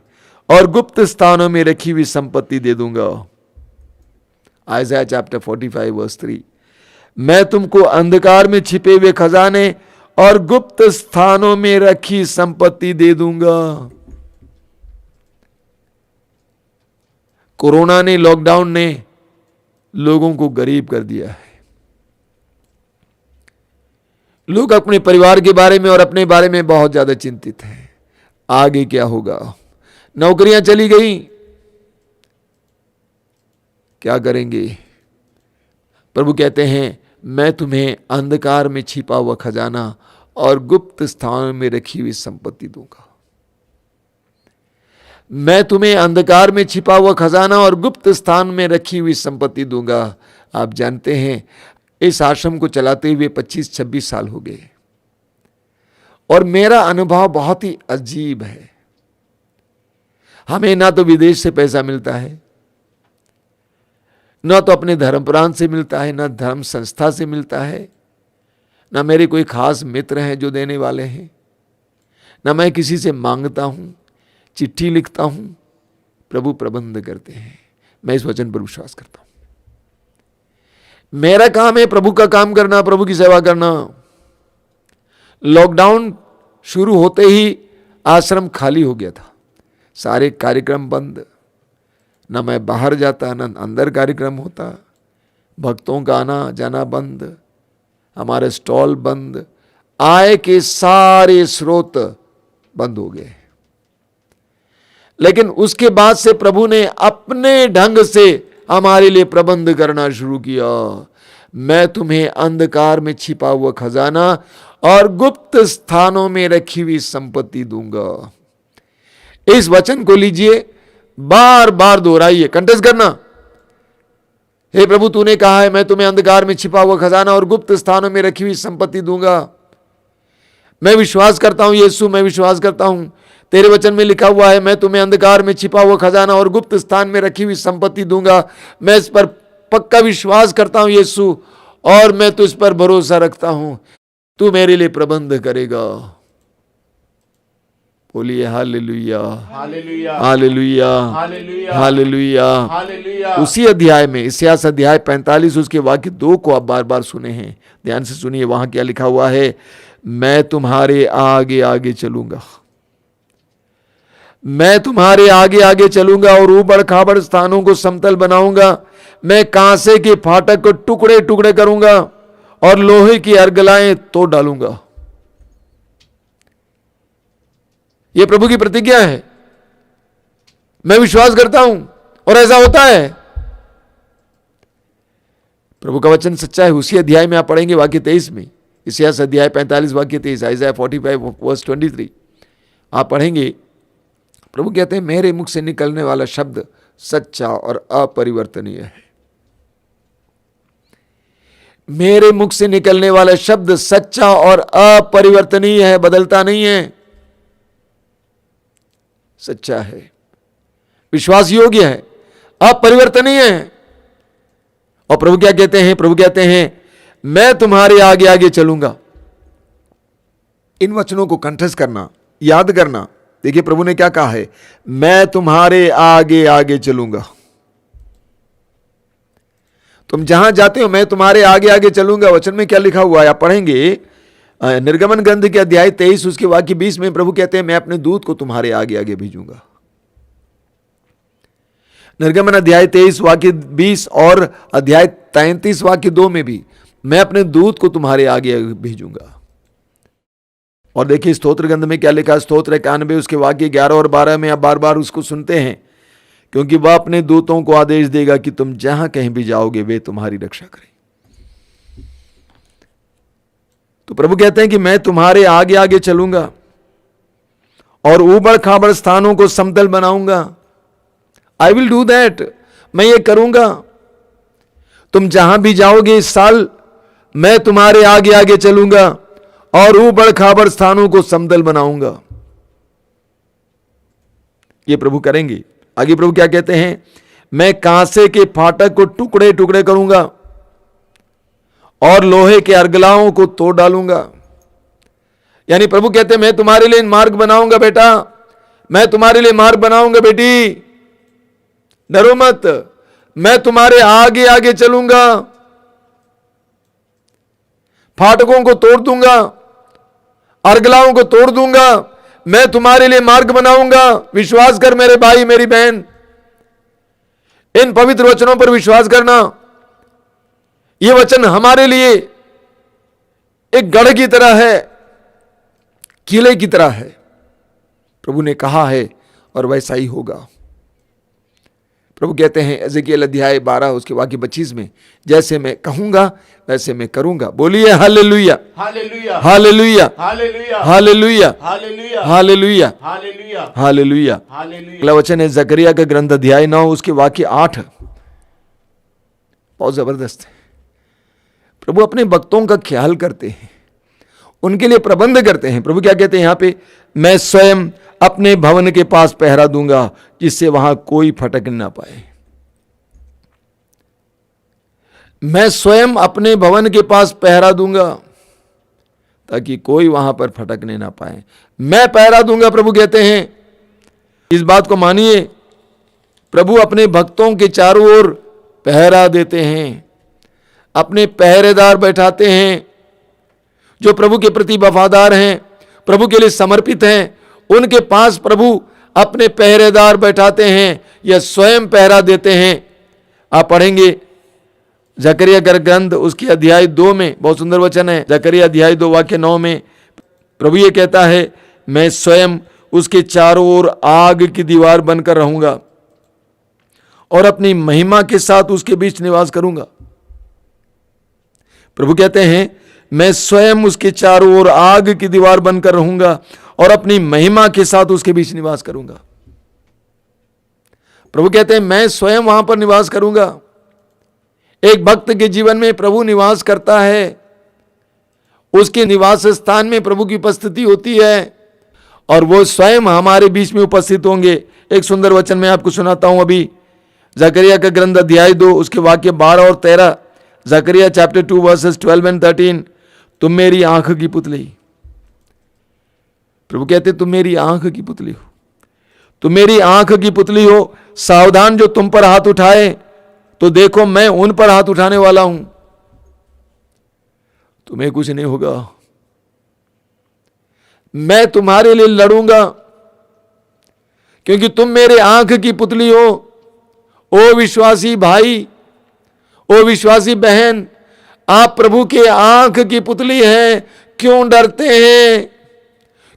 और गुप्त स्थानों में रखी हुई संपत्ति दे दूंगा। Isaiah chapter 45 verse 3। मैं तुमको अंधकार में छिपे हुए खजाने और गुप्त स्थानों में रखी संपत्ति दे दूंगा। कोरोना ने, लॉकडाउन ने लोगों को गरीब कर दिया है। लोग अपने परिवार के बारे में और अपने बारे में बहुत ज्यादा चिंतित हैं। आगे क्या होगा, नौकरियां चली गई, क्या करेंगे। प्रभु कहते हैं मैं तुम्हें अंधकार में छिपा हुआ खजाना और गुप्त स्थान में रखी हुई संपत्ति दूंगा। मैं तुम्हें अंधकार में छिपा हुआ खजाना और गुप्त स्थान में रखी हुई संपत्ति दूंगा। आप जानते हैं इस आश्रम को चलाते हुए 25-26 साल हो गए और मेरा अनुभव बहुत ही अजीब है। हमें ना तो विदेश से पैसा मिलता है, ना तो अपने धर्म प्रांत से मिलता है, ना धर्म संस्था से मिलता है, ना मेरे कोई खास मित्र हैं जो देने वाले हैं, ना मैं किसी से मांगता हूं, चिट्ठी लिखता हूं। प्रभु प्रबंध करते हैं। मैं इस वचन पर विश्वास करता हूं। मेरा काम है प्रभु का काम करना, प्रभु की सेवा करना। लॉकडाउन शुरू होते ही आश्रम खाली हो गया था, सारे कार्यक्रम बंद, ना मैं बाहर जाता ना अंदर कार्यक्रम होता, भक्तों का आना जाना बंद, हमारे स्टॉल बंद, आय के सारे स्रोत बंद हो गए। लेकिन उसके बाद से प्रभु ने अपने ढंग से हमारे लिए प्रबंध करना शुरू किया। मैं तुम्हें अंधकार में छिपा हुआ खजाना और गुप्त स्थानों में रखी हुई संपत्ति दूंगा। इस वचन को लीजिए, बार बार दोहराइए, कंठस्थ करना। हे प्रभु तूने कहा है मैं तुम्हें अंधकार में छिपा हुआ खजाना और गुप्त स्थानों में रखी हुई संपत्ति दूंगा। मैं विश्वास करता हूं यीशु, मैं विश्वास करता हूं तेरे वचन में लिखा हुआ है मैं तुम्हें अंधकार में छिपा हुआ खजाना और गुप्त स्थान में रखी हुई संपत्ति दूंगा। मैं इस पर पक्का विश्वास करता हूं यीशु, और मैं तुझ पर भरोसा रखता हूं, तू मेरे लिए प्रबंध करेगा। बोलिए hallelujah, hallelujah, hallelujah, hallelujah, hallelujah. Hallelujah. उसी अध्याय में इस्यास अध्याय 45 उसके वाक्य 2 को आप बार बार सुने हैं, ध्यान से सुनिए। वहां क्या लिखा हुआ है, मैं तुम्हारे आगे आगे चलूंगा, मैं तुम्हारे आगे आगे चलूंगा और ऊबड़ खाबड़ स्थानों को समतल बनाऊंगा। मैं कांसे के फाटक को टुकड़े टुकड़े करूंगा और लोहे की अर्गलाएं तोड़ डालूंगा। यह प्रभु की प्रतिज्ञा है। मैं विश्वास करता हूं और ऐसा होता है। प्रभु का वचन सच्चा है। उसी अध्याय में आप पढ़ेंगे वाक्य 23 में, इस्यास अध्याय 45 वाक्य 23, आइज़ाया 45 वर्स 23 आप पढ़ेंगे। प्रभु कहते हैं मेरे मुख से निकलने वाला शब्द सच्चा और अपरिवर्तनीय है। मेरे मुख से निकलने वाला शब्द सच्चा और अपरिवर्तनीय है, बदलता नहीं है, सच्चा है, विश्वास योग्य है, अपरिवर्तनीय है। और प्रभु क्या कहते हैं, प्रभु कहते हैं मैं तुम्हारे आगे आगे चलूंगा। इन वचनों को कंठस्थ करना, याद करना। देखिए प्रभु ने क्या कहा है, मैं तुम्हारे आगे आगे चलूंगा। तुम जहां जाते हो मैं तुम्हारे आगे आगे चलूंगा। वचन में क्या लिखा हुआ है आप पढ़ेंगे, निर्गमन ग्रंथ के अध्याय 23 उसके वाक्य 20 में प्रभु कहते हैं मैं अपने दूत को तुम्हारे आगे आगे भेजूंगा। निर्गमन अध्याय 23 वाक्य 20 और अध्याय 33 वाक्य 2 में भी मैं अपने दूत को तुम्हारे आगे आगे भेजूंगा। और देखिए स्तोत्र ग्रंथ में क्या लिखा, स्तोत्र 91 उसके वाक्य 11 और 12 में आप बार बार उसको सुनते हैं, क्योंकि वह अपने दूतों को आदेश देगा कि तुम जहां कहीं भी जाओगे वे तुम्हारी रक्षा करें। तो प्रभु कहते हैं कि मैं तुम्हारे आगे आगे चलूंगा और ऊबड़ खाबड़ स्थानों को समतल बनाऊंगा। आई विल डू दैट, मैं ये करूंगा। तुम जहां भी जाओगे इस साल मैं तुम्हारे आगे आगे चलूंगा और ऊबड़ खाबड़ स्थानों को समतल बनाऊंगा। ये प्रभु करेंगे। आगे प्रभु क्या कहते हैं, मैं कांसे के फाटक को टुकड़े टुकड़े करूंगा और लोहे के अर्गलाओं को तोड़ डालूंगा। यानी प्रभु कहते हैं मैं तुम्हारे लिए मार्ग बनाऊंगा बेटा, मैं तुम्हारे लिए मार्ग बनाऊंगा बेटी, डरो मत, मैं तुम्हारे आगे आगे चलूंगा, फाटकों को तोड़ दूंगा, अर्गलाओं को तोड़ दूंगा, मैं तुम्हारे लिए मार्ग बनाऊंगा। विश्वास कर मेरे भाई मेरी बहन, इन पवित्र वचनों पर विश्वास करना। ये वचन हमारे लिए एक गढ़ की तरह है, किले की तरह है। प्रभु ने कहा है और वैसा ही होगा। प्रभु कहते हैं एजेकिएल अध्याय 12 उसके वाक्य 25 में, जैसे मैं कहूंगा वैसे मैं करूंगा। बोलिए hallelujah, hallelujah, hallelujah, hallelujah, hallelujah, hallelujah, hallelujah, hallelujah, hallelujah. Hallelujah. अगला वचन है जकरिया का ग्रंथ अध्याय 9 उसके वाक्य 8। बहुत जबरदस्त है। प्रभु अपने भक्तों का ख्याल करते हैं, उनके लिए प्रबंध करते हैं। प्रभु क्या कहते हैं यहां पे, मैं स्वयं अपने भवन के पास पहरा दूंगा जिससे वहां कोई फटक ना पाए। मैं स्वयं अपने भवन के पास पहरा दूंगा ताकि कोई वहां पर फटकने ना पाए। मैं पहरा दूंगा, प्रभु कहते हैं। इस बात को मानिए, प्रभु अपने भक्तों के चारों ओर पहरा देते हैं, अपने पहरेदार बैठाते हैं। जो प्रभु के प्रति वफादार हैं, प्रभु के लिए समर्पित हैं, उनके पास प्रभु अपने पहरेदार बैठाते हैं या स्वयं पहरा देते हैं। आप पढ़ेंगे जकरिया का ग्रंथ उसकी अध्याय 2 में, बहुत सुंदर वचन है, जकरिया अध्याय 2 वाक्य 9 में प्रभु ये कहता है, मैं स्वयं उसके चारों ओर आग की दीवार बनकर रहूंगा और अपनी महिमा के साथ उसके बीच निवास करूंगा। प्रभु कहते हैं मैं स्वयं उसके चारों ओर आग की दीवार बनकर रहूंगा और अपनी महिमा के साथ उसके बीच निवास करूंगा। प्रभु कहते हैं मैं स्वयं वहां पर निवास करूंगा। एक भक्त के जीवन में प्रभु निवास करता है, उसके निवास स्थान में प्रभु की उपस्थिति होती है और वो स्वयं हमारे बीच में उपस्थित होंगे। एक सुंदर वचन मैं आपको सुनाता हूं अभी, जकरिया का ग्रंथ अध्याय 2 उसके वाक्य 12 और 13। जकरिया चैप्टर 2 वर्सेस 12 एंड 13। तुम मेरी आंख की पुतली, प्रभु कहते तुम मेरी आंख की पुतली हो, तुम मेरी आंख की पुतली हो। सावधान, जो तुम पर हाथ उठाए तो देखो मैं उन पर हाथ उठाने वाला हूं, तुम्हें कुछ नहीं होगा। मैं तुम्हारे लिए लड़ूंगा क्योंकि तुम मेरे आंख की पुतली हो। ओ विश्वासी भाई, ओ विश्वासी बहन, आप प्रभु के आंख की पुतली हैं। क्यों डरते हैं,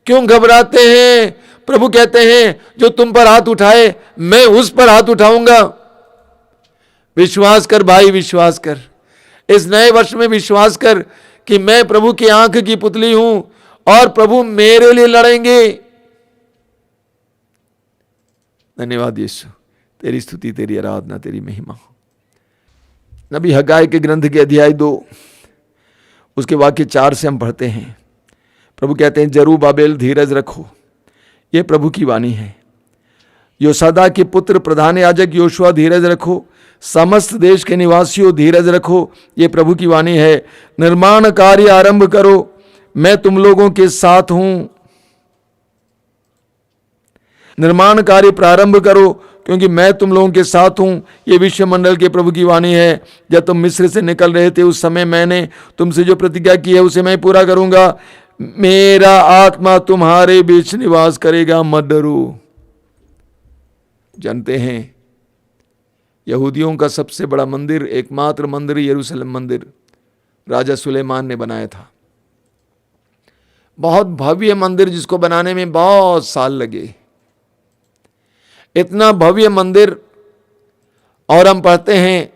क्यों घबराते हैं? प्रभु कहते हैं जो तुम पर हाथ उठाए मैं उस पर हाथ उठाऊंगा। विश्वास कर भाई, विश्वास कर। इस नए वर्ष में विश्वास कर कि मैं प्रभु की आंख की पुतली हूं और प्रभु मेरे लिए लड़ेंगे। धन्यवाद यीशु, तेरी स्तुति, तेरी आराधना, तेरी महिमा। नबी हगाई के ग्रंथ के अध्याय 2 उसके वाक्य 4 से हम पढ़ते हैं। प्रभु कहते हैं जरूब्बाबेल धीरज रखो, ये प्रभु की वाणी है। योसादा के पुत्र प्रधान याजक योशुआ धीरज रखो, समस्त देश के निवासियों धीरज रखो, ये प्रभु की वाणी है। निर्माण कार्य आरंभ करो, मैं तुम लोगों के साथ हूं। निर्माण कार्य प्रारंभ करो क्योंकि मैं तुम लोगों के साथ हूं। ये विश्वमंडल के प्रभु की वाणी है। जब तुम मिस्र से निकल रहे थे उस समय मैंने तुमसे जो प्रतिज्ञा की है उसे मैं पूरा करूंगा। मेरा आत्मा तुम्हारे बीच निवास करेगा, मत डरो। जानते हैं यहूदियों का सबसे बड़ा मंदिर, एकमात्र मंदिर यरूशलेम मंदिर राजा सुलेमान ने बनाया था। बहुत भव्य मंदिर जिसको बनाने में बहुत साल लगे। इतना भव्य मंदिर, और हम पढ़ते हैं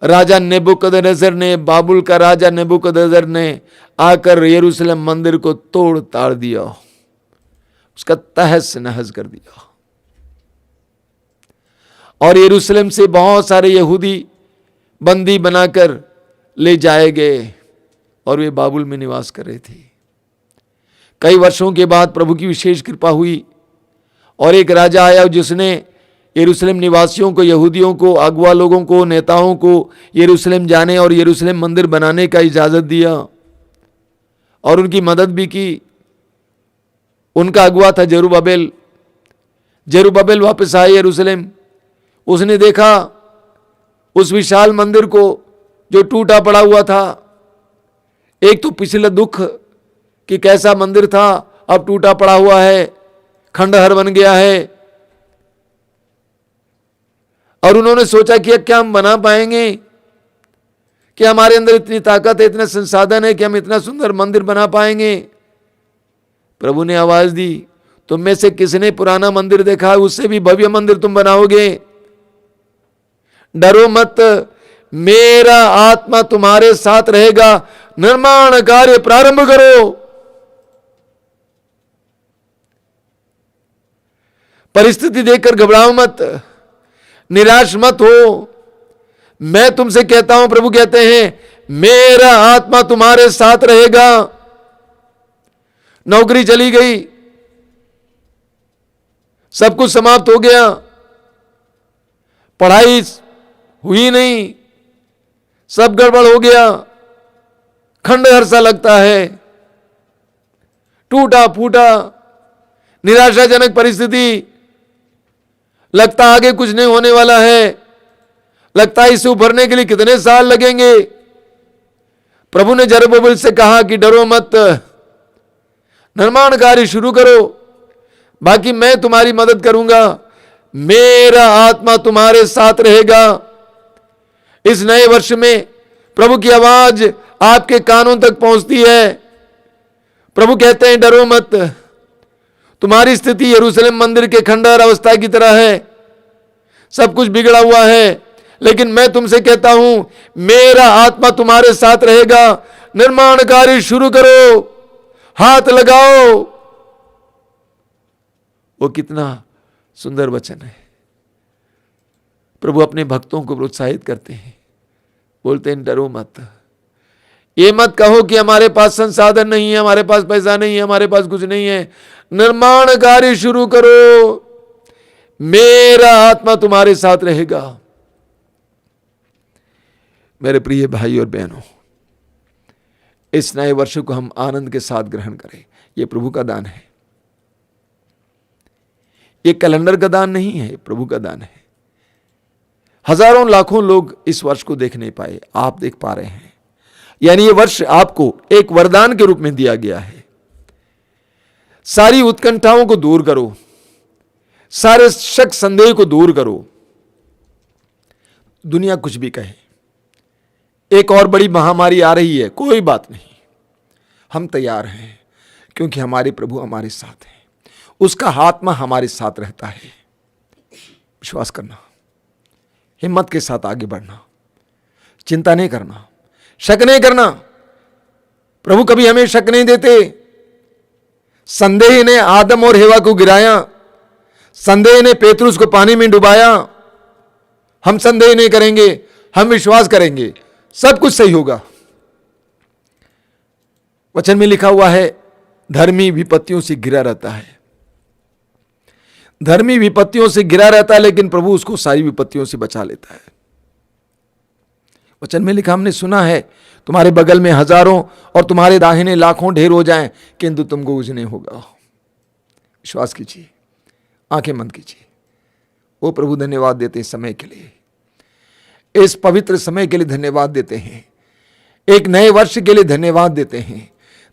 राजा नेबुकदनेस्सर ने, बाबुल का राजा नेबुकदनेस्सर ने आकर यरूशलेम मंदिर को तोड़ ताड़ दिया, उसका तहस नहस कर दिया। और यरूशलेम से बहुत सारे यहूदी बंदी बनाकर ले जाए गए और वे बाबुल में निवास कर रहे थे। कई वर्षों के बाद प्रभु की विशेष कृपा हुई और एक राजा आया जिसने यरूशलेम निवासियों को, यहूदियों को, अगुआ लोगों को, नेताओं को यरूशलेम जाने और यरूशलेम मंदिर बनाने का इजाजत दिया और उनकी मदद भी की। उनका अगुआ था जरुब्बाबेल। जरुब्बाबेल वापस आए यरूशलेम। उसने देखा उस विशाल मंदिर को जो टूटा पड़ा हुआ था। एक तो पिछला दुख कि कैसा मंदिर था, अब टूटा पड़ा हुआ है, खंडहर बन गया है। और उन्होंने सोचा कि क्या हम बना पाएंगे, कि हमारे अंदर इतनी ताकत है, इतने संसाधन है कि हम इतना सुंदर मंदिर बना पाएंगे। प्रभु ने आवाज दी, तुम में से किसने पुराना मंदिर देखा है? उससे भी भव्य मंदिर तुम बनाओगे। डरो मत, मेरा आत्मा तुम्हारे साथ रहेगा। निर्माण कार्य प्रारंभ करो। परिस्थिति देखकर घबराओ मत, निराश मत हो। मैं तुमसे कहता हूं, प्रभु कहते हैं, मेरा आत्मा तुम्हारे साथ रहेगा। नौकरी चली गई, सब कुछ समाप्त हो गया, पढ़ाई हुई नहीं, सब गड़बड़ हो गया, खंडहर सा लगता है, टूटा फूटा, निराशाजनक परिस्थिति, लगता आगे कुछ नहीं होने वाला है, लगता है इसे उभरने के लिए कितने साल लगेंगे। प्रभु ने जरुब्बाबेल से कहा कि डरो मत, निर्माण कार्य शुरू करो, बाकी मैं तुम्हारी मदद करूंगा। मेरा आत्मा तुम्हारे साथ रहेगा। इस नए वर्ष में प्रभु की आवाज आपके कानों तक पहुंचती है। प्रभु कहते हैं डरो मत। तुम्हारी स्थिति यरूशलेम मंदिर के खंडहर अवस्था की तरह है, सब कुछ बिगड़ा हुआ है, लेकिन मैं तुमसे कहता हूं, मेरा आत्मा तुम्हारे साथ रहेगा। निर्माण कार्य शुरू करो, हाथ लगाओ। वो कितना सुंदर वचन है। प्रभु अपने भक्तों को प्रोत्साहित करते हैं, बोलते हैं डरो मत। ये मत कहो कि हमारे पास संसाधन नहीं है, हमारे पास पैसा नहीं है, हमारे पास कुछ नहीं है। निर्माण कार्य शुरू करो, मेरा आत्मा तुम्हारे साथ रहेगा। मेरे प्रिय भाई और बहनों, इस नए वर्ष को हम आनंद के साथ ग्रहण करें। यह प्रभु का दान है, ये कैलेंडर का दान नहीं है, प्रभु का दान है। हजारों लाखों लोग इस वर्ष को देख नहीं पाए, आप देख पा रहे हैं। यानी ये वर्ष आपको एक वरदान के रूप में दिया गया है। सारी उत्कंठाओं को दूर करो, सारे शक संदेह को दूर करो। दुनिया कुछ भी कहे, एक और बड़ी महामारी आ रही है, कोई बात नहीं, हम तैयार हैं, क्योंकि हमारे प्रभु हमारे साथ हैं। उसका आत्मा हमारे साथ रहता है। विश्वास करना, हिम्मत के साथ आगे बढ़ना, चिंता नहीं करना, शक नहीं करना। प्रभु कभी हमें शक नहीं देते। संदेह ने आदम और हेवा को गिराया, संदेह ने पेतरुस को पानी में डुबाया। हम संदेह नहीं करेंगे, हम विश्वास करेंगे, सब कुछ सही होगा। वचन में लिखा हुआ है, धर्मी विपत्तियों से घिरा रहता है। धर्मी विपत्तियों से घिरा रहता है, लेकिन प्रभु उसको सारी विपत्तियों से बचा लेता है। वचन में लिखा, हमने सुना है तुम्हारे बगल में हजारों और तुम्हारे दाहिने लाखों ढेर हो जाएं, किंतु तुमको कुछ नहीं होगा। विश्वास कीजिए, आंखें बंद कीजिए। ओ प्रभु, धन्यवाद देते हैं इस समय के लिए, इस पवित्र समय के लिए धन्यवाद देते हैं, एक नए वर्ष के लिए धन्यवाद देते हैं,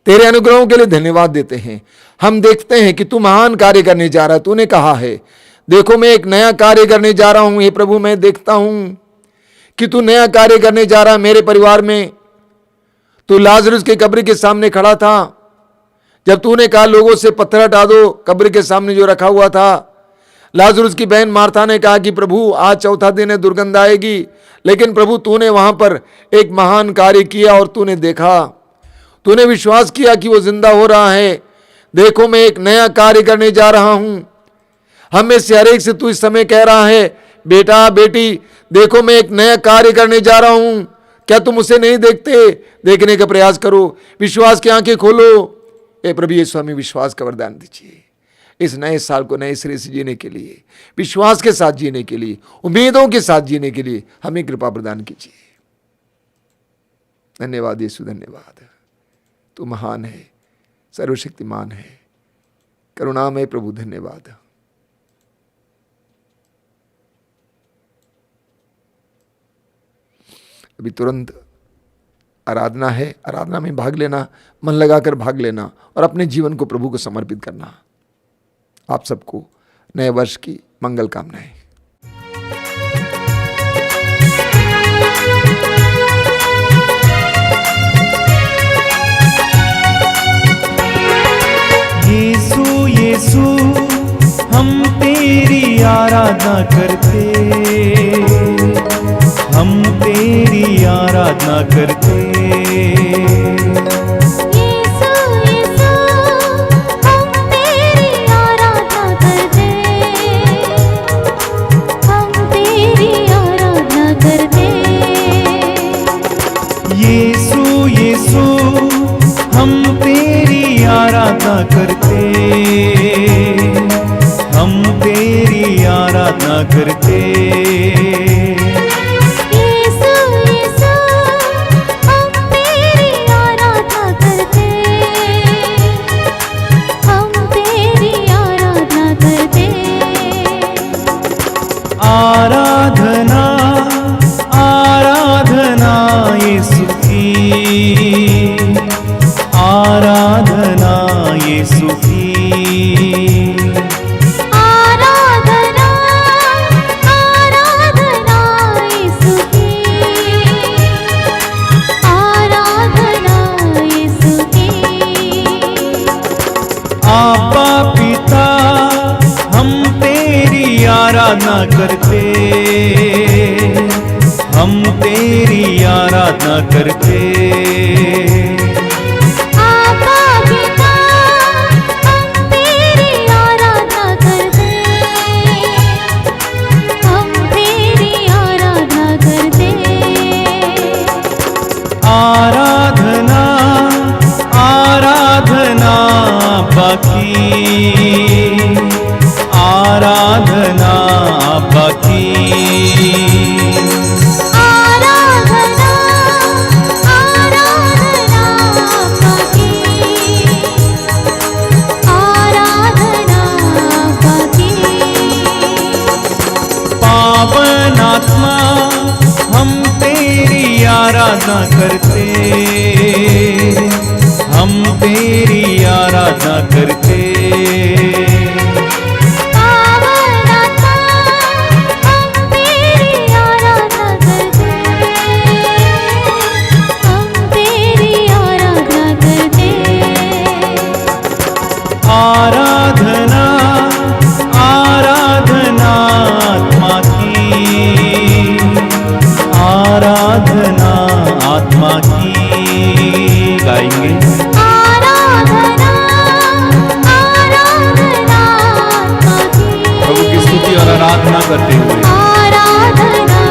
तेरे अनुग्रहों के लिए धन्यवाद देते हैं। हम देखते हैं कि तू महान कार्य करने जा रहा है। तूने कहा है, देखो मैं एक नया कार्य करने जा रहा हूं। हे प्रभु, मैं देखता हूं कि तू नया कार्य करने जा रहा है मेरे परिवार में। तू लाजरुस के कब्र के सामने खड़ा था, जब तूने कहा लोगों से पत्थर हटा दो कब्र के सामने जो रखा हुआ था। लाजरुस की बहन मार्था ने कहा कि प्रभु आज चौथा दिन है, दुर्गंध आएगी, लेकिन प्रभु तूने वहां पर एक महान कार्य किया और तूने देखा, तूने विश्वास किया कि वो जिंदा हो रहा है। देखो मैं एक नया कार्य करने जा रहा हूं। हम में से हर एक से तू इस समय कह रहा है, बेटा बेटी देखो मैं एक नया कार्य करने जा रहा हूं। क्या तुम उसे नहीं देखते? देखने का प्रयास करो, विश्वास की आंखें खोलो। ए प्रभु यीशु हमें विश्वास का वरदान दीजिए, इस नए साल को नए सिरे से जीने के लिए, विश्वास के साथ जीने के लिए, उम्मीदों के साथ जीने के लिए हमें कृपा प्रदान कीजिए। धन्यवाद यीशु, धन्यवाद। तू महान है, सर्वशक्तिमान है, करुणामय प्रभु, धन्यवाद। अभी तुरंत आराधना है, आराधना में भाग लेना, मन लगाकर भाग लेना और अपने जीवन को प्रभु को समर्पित करना। आप सबको नए वर्ष की मंगल कामनाएं। यीशु यीशु हम तेरी आराधना करते, हम तेरी आराधना करते। यीशु यीशु हम तेरी आराधना करते, हम तेरी आराधना करते। यीशु यीशु हम तेरी आराधना करते, हम तेरी आराधना करते। यीशु यीशु हम तेरी आराधना करते, हम तेरी आराधना करते। आराधना आराधना यीशु की, आराधना यीशु की। आराधना आराधना यीशु की, आराधना यीशु की। आपा पिता हम तेरी आराधना करते, हम तेरी आराधना करते। आपा पिता हम तेरी आराधना करते, हम तेरी आराधना करते। आराधना आराधना बाकी, आराधना बाकी। आराधना आराधना बाकी, आराधना बाकी। पावन आत्मा हम तेरी आराधना करते, हम तेरी आराधना करते। पावन आत्मा हम तेरी आराधना करते, हम तेरी आराधना करते। आराधना आराधना आत्मा की, आराधना आत्मा की। गाएंगे आराधना आराधना आत्मा की, प्रभु की स्तुति और आराधना करते हुए आराधना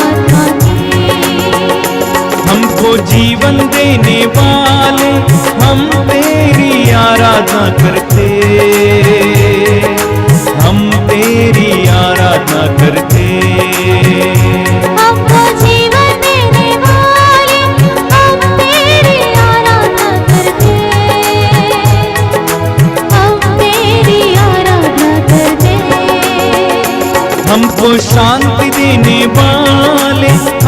आत्मा की। हमको जीवन देने वाले हम तेरी आराधना करते, हम तेरी आराधना करते। हमको जीवन देने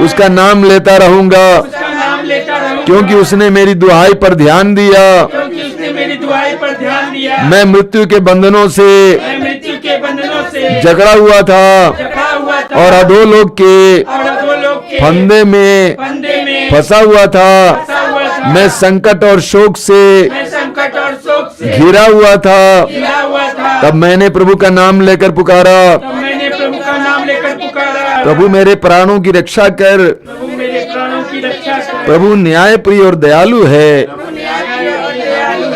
उसका नाम लेता रहूंगा, उसका नाम लेता रहूंगा, क्योंकि उसने मेरी दुहाई पर ध्यान दिया। क्योंकि उसने मेरी दुआई पर ध्यान दिया। मैं मृत्यु के बंधनों से मैं मृत्यु के बंधनों से जकड़ा हुआ था जकड़ा हुआ था और अधोलोक के और अधोलोक के फंदे में फंसा हुआ था। फंसा हुआ था। मैं संकट और शोक से मैं संकट और शोक से घिरा हुआ था। घिरा हुआ था। तब मैंने प्रभु का नाम लेकर पुकारा, तब मैंने प्रभु का नाम लेकर पुकारा, प्रभु मेरे प्राणों की रक्षा कर। प्रभु मेरे प्राणों की रक्षा कर। प्रभु न्यायप्रिय और दयालु है,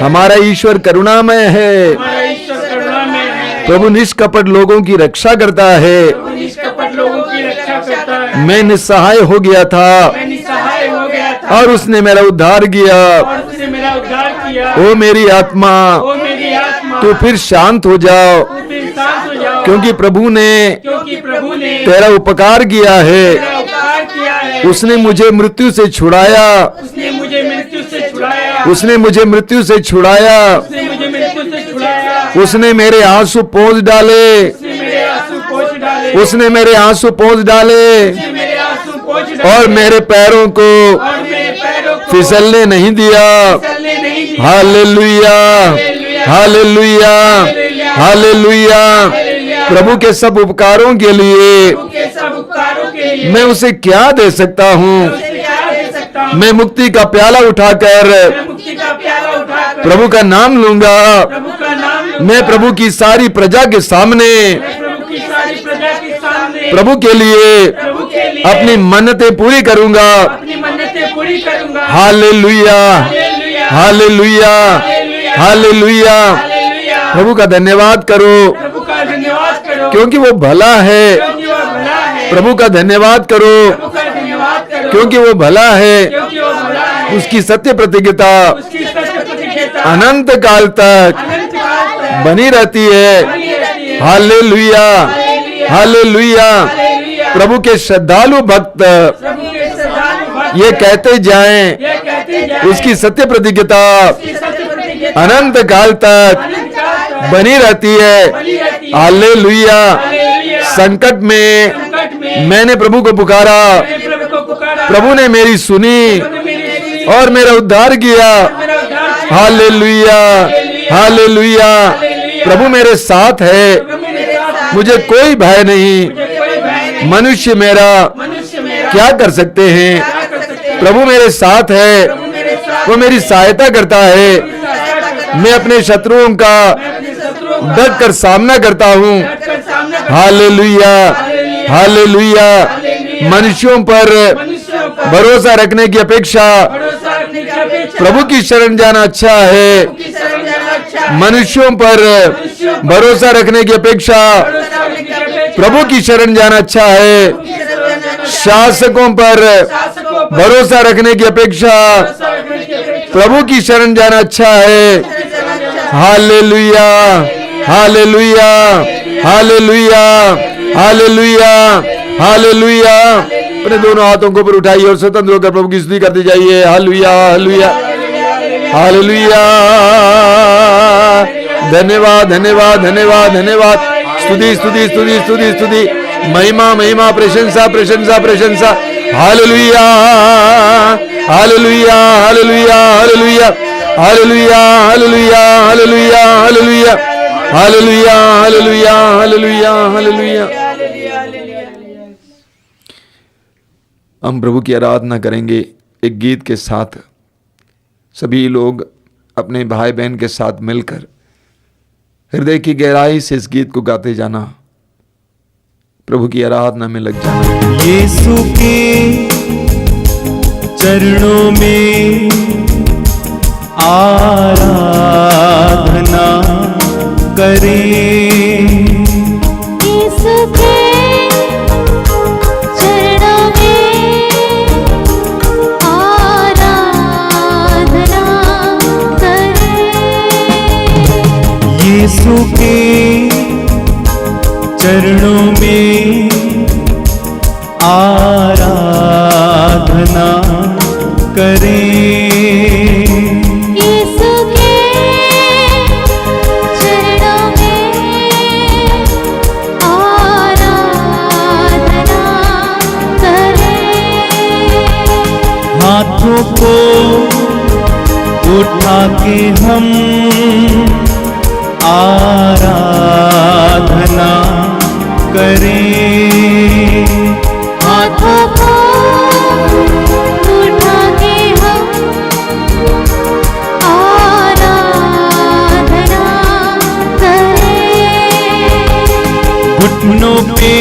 हमारा ईश्वर करुणामय है। हमारा ईश्वर करुणामय है। प्रभु निष्कपट लोगों की रक्षा करता है। प्रभु निष्कपट लोगों की रक्षा करता है। मैं निस्सहाय हो गया था मैं निसहाय हो गया था और उसने मेरा उद्धार किया। और उसने मेरा उद्धार किया। ओ मेरी आत्मा, ओ मेरी आत्मा, तू फिर शांत हो जाओ, तू फिर शांत हो जाओ, क्योंकि प्रभु ने क्योंकि प्रभु ने तेरा उपकार किया है। तेरा उपकार किया है। उसने मुझे मृत्यु से छुड़ाया, उसने मुझे मृत्यु से छुड़ाया। उसने मुझे मृत्यु से छुड़ाया। उसने मुझे मृत्यु से छुड़ाया। उसने मेरे आंसू पोंछ डाले, उसने मेरे आंसू पोंछ डाले। उसने मेरे आंसू पोंछ डाले उसने मेरे आंसू पोंछ डाले। और मेरे पैरों को और मेरे पैरों को फिसलने नहीं दिया। फिसलने नहीं दिया। Hallelujah, hallelujah, hallelujah. प्रभु के सब उपकारों के लिए प्रभु के सब उपकारों के लिए मैं उसे क्या दे सकता हूँ? उसे क्या दे सकता हूँ? मैं मुक्ति का प्याला उठाकर मैं मुक्ति का प्याला उठाकर प्रभु का नाम लूंगा। प्रभु का नाम लूंगा। मैं प्रभु की सारी प्रजा के सामने मैं प्रभु की सारी प्रजा के सामने प्रभु के लिए प्रभु के लिए अपनी मन्नतें पूरी करूंगा। अपनी मन्नतें पूरी करूंगा। Hallelujah, hallelujah, hallelujah, hallelujah, hallelujah. Hallelujah. प्रभु का धन्यवाद करो, प्रभु का धन्यवाद करो, क्योंकि वो भला है। क्योंकि वो भला है। प्रभु का धन्यवाद करो, प्रभु का धन्यवाद करो, क्योंकि वो भला है। क्योंकि वो भला है। उसकी सत्य प्रतिज्ञता उसकी सत्य प्रतिज्ञता अनंत काल तक अनंत काल तक बनी रहती है। बनी रहती है। Hallelujah, hallelujah, hallelujah. हालेलुया। प्रभु के श्रद्धालु भक्त प्रभु के श्रद्धालु भक्त ये कहते जाएं, ये कहते जाएं, उसकी सत्य प्रतिज्ञता उसकी सत्य प्रतिज्ञता अनंत काल तक अनंत काल तक बनी रहती है। बनी रहती है। हालेलुया। हालेलुया। संकट में संकट में मैंने प्रभु को पुकारा, मैंने प्रभु को पुकारा। प्रभु ने मेरी सुनी प्रभु ने मेरी सुनी और मेरा उद्धार किया। मेरा उद्धार किया। Hallelujah, hallelujah. प्रभु मेरे साथ है, प्रभु मेरे साथ है। मुझे कोई भय नहीं। मुझे कोई भय नहीं। मनुष्य मेरा मनुष्य मेरा क्या कर सकते हैं? क्या कर सकते हैं? प्रभु मेरे साथ है, प्रभु मेरे साथ वो मेरी सहायता करता है। सहायता करता है। मैं अपने शत्रुओं का मैं अपने शत्रुओं का डट कर सामना करता हूँ। डटकर सामना करता हूँ। Hallelujah, hallelujah. मनुष्यों पर मनुष्यों पर भरोसा रखने की अपेक्षा भरोसा रखने की अपेक्षा प्रभु की शरण जाना अच्छा है। की शरण जाना अच्छा है। मनुष्यों पर भरोसा रखने की अपेक्षा भरोसा रखने की अपेक्षा प्रभु की शरण जाना अच्छा है। की शरण जाना अच्छा है। शासकों पर शासकों पर भरोसा रखने की अपेक्षा भरोसा रखने की अपेक्षा प्रभु की शरण जाना अच्छा है। Hallelujah, hallelujah, hallelujah, hallelujah, hallelujah. अपने दोनों हाथों को ऊपर उठाइए और स्वतंत्र होकर प्रभु की स्तुति करते जाइए। Hallelujah, hallelujah, hallelujah. धन्यवाद, धन्यवाद, धन्यवाद, धन्यवाद। स्तुति, स्तुति, स्तुति, स्तुति, स्तुति। महिमा, महिमा, प्रशंसा, प्रशंसा, प्रशंसा। Hallelujah, hallelujah, hallelujah, hallelujah, hallelujah, hallelujah, hallelujah, hallelujah, hallelujah, hallelujah, hallelujah, hallelujah. हम प्रभु की आराधना करेंगे एक गीत के साथ। सभी लोग अपने भाई बहन के साथ मिलकर हृदय की गहराई से इस गीत को गाते जाना, प्रभु की आराधना में लग जाना। यीशु के चरणों में आराधना करें। यीशु के चरणों में आराधना करें। यीशु के चरणों में आराधना करें। यीशु के चरणों में आराधना करें। हाथों को उठा के हम आराधना करें। हाथों को उठा के हम आराधना करें। घुटनों पे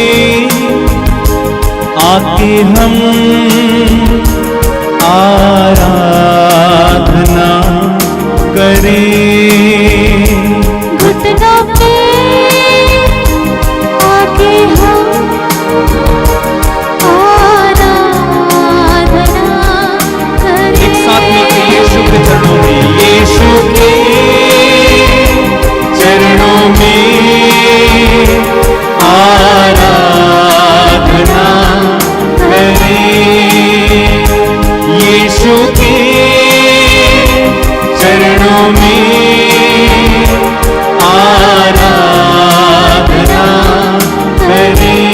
आके हम आराधना करें। घुटनों पे आके हम आराधना करें। एक साथ मिलकर यीशु के चरणों में, यीशु के चरणों में आराधना करें। यीशु के चरणों में आराधना करें।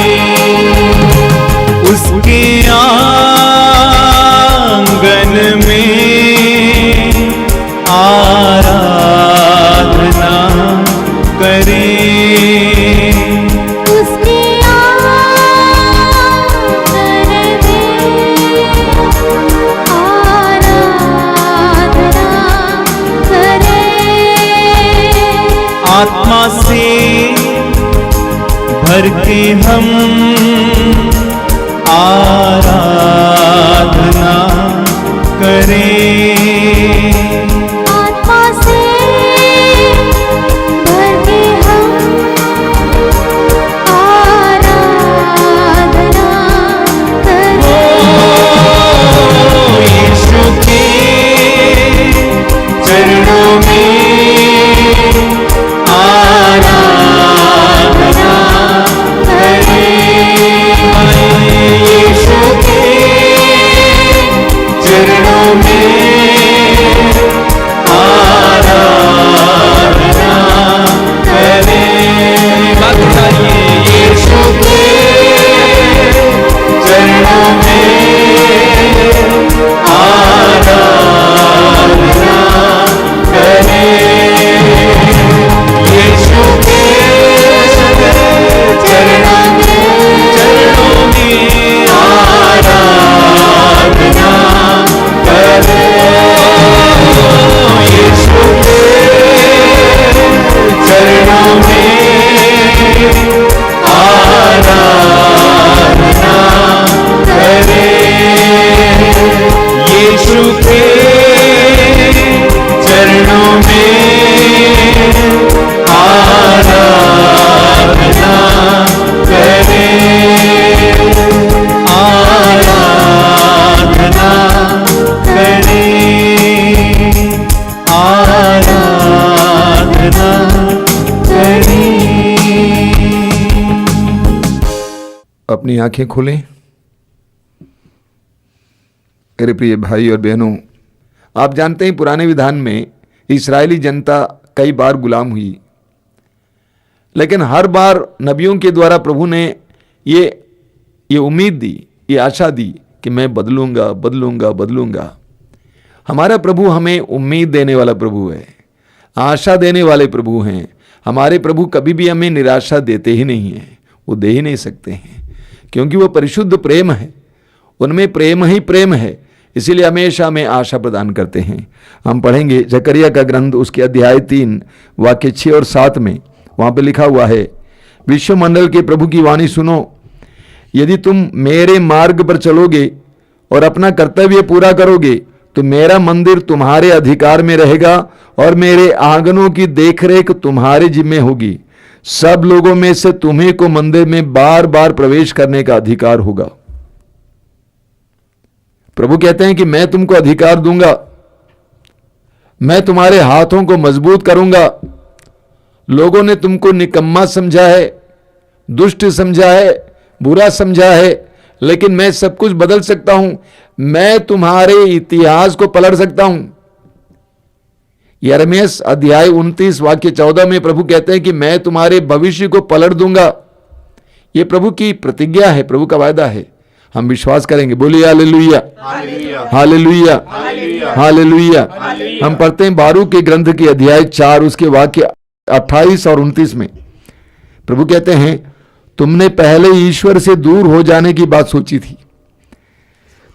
उसके आंगन में आराधना करें। उसके आंगन में आराधना करें। आत्मा से भर के हम आराधना करें। आत्मा से भर के हम आराधना करें। यीशु के चरणों में आराधना करें। यीशु के चरणों में आराधना करें। बात बताइए, यीशु के चरणों में आराधना करें। यीशु के चरणों में आराधना करें। यीशु के चरणों में आराधना करें। यीशु के चरणों में आराधना करें। आराधना करें। आराधना करें। अपनी आंखें खोलें। मेरे प्रिय भाई और बहनों, आप जानते हैं पुराने विधान में इस्राएली जनता कई बार गुलाम हुई, लेकिन हर बार नबियों के द्वारा प्रभु ने ये उम्मीद दी, ये आशा दी कि मैं बदलूंगा बदलूंगा बदलूंगा। हमारा प्रभु हमें उम्मीद देने वाला प्रभु है, आशा देने वाले प्रभु हैं। हमारे प्रभु कभी भी हमें निराशा देते ही नहीं हैं, वो दे ही नहीं सकते हैं, क्योंकि वो परिशुद्ध प्रेम है, उनमें प्रेम ही प्रेम है, इसीलिए हमेशा हमें आशा प्रदान करते हैं। हम पढ़ेंगे जकरिया का ग्रंथ, उसके अध्याय 3 वाक्य 6 और 7 में। वहाँ पे लिखा हुआ है, विश्वमंडल के प्रभु की वाणी सुनो, यदि तुम मेरे मार्ग पर चलोगे और अपना कर्तव्य पूरा करोगे तो मेरा मंदिर तुम्हारे अधिकार में रहेगा और मेरे आंगनों की देखरेख तुम्हारे जिम्मे होगी। सब लोगों में से तुम्हें को मंदिर में बार बार प्रवेश करने का अधिकार होगा। प्रभु कहते हैं कि मैं तुमको अधिकार दूंगा, मैं तुम्हारे हाथों को मजबूत करूंगा। लोगों ने तुमको निकम्मा समझा है, दुष्ट समझा है, बुरा समझा है, लेकिन मैं सब कुछ बदल सकता हूं। मैं तुम्हारे इतिहास को पलट सकता हूं। यिर्मयाह अध्याय 29 वाक्य 14 में प्रभु कहते हैं कि मैं तुम्हारे भविष्य को पलट दूंगा। यह प्रभु की प्रतिज्ञा है, प्रभु का वायदा है। हम विश्वास करेंगे, बोलिए हालेलुया, हालेलुया, हालेलुया। हम पढ़ते हैं बारूक के ग्रंथ के अध्याय 4 उसके वाक्य 28 और 29 में प्रभु कहते हैं, तुमने पहले ईश्वर से दूर हो जाने की बात सोची थी,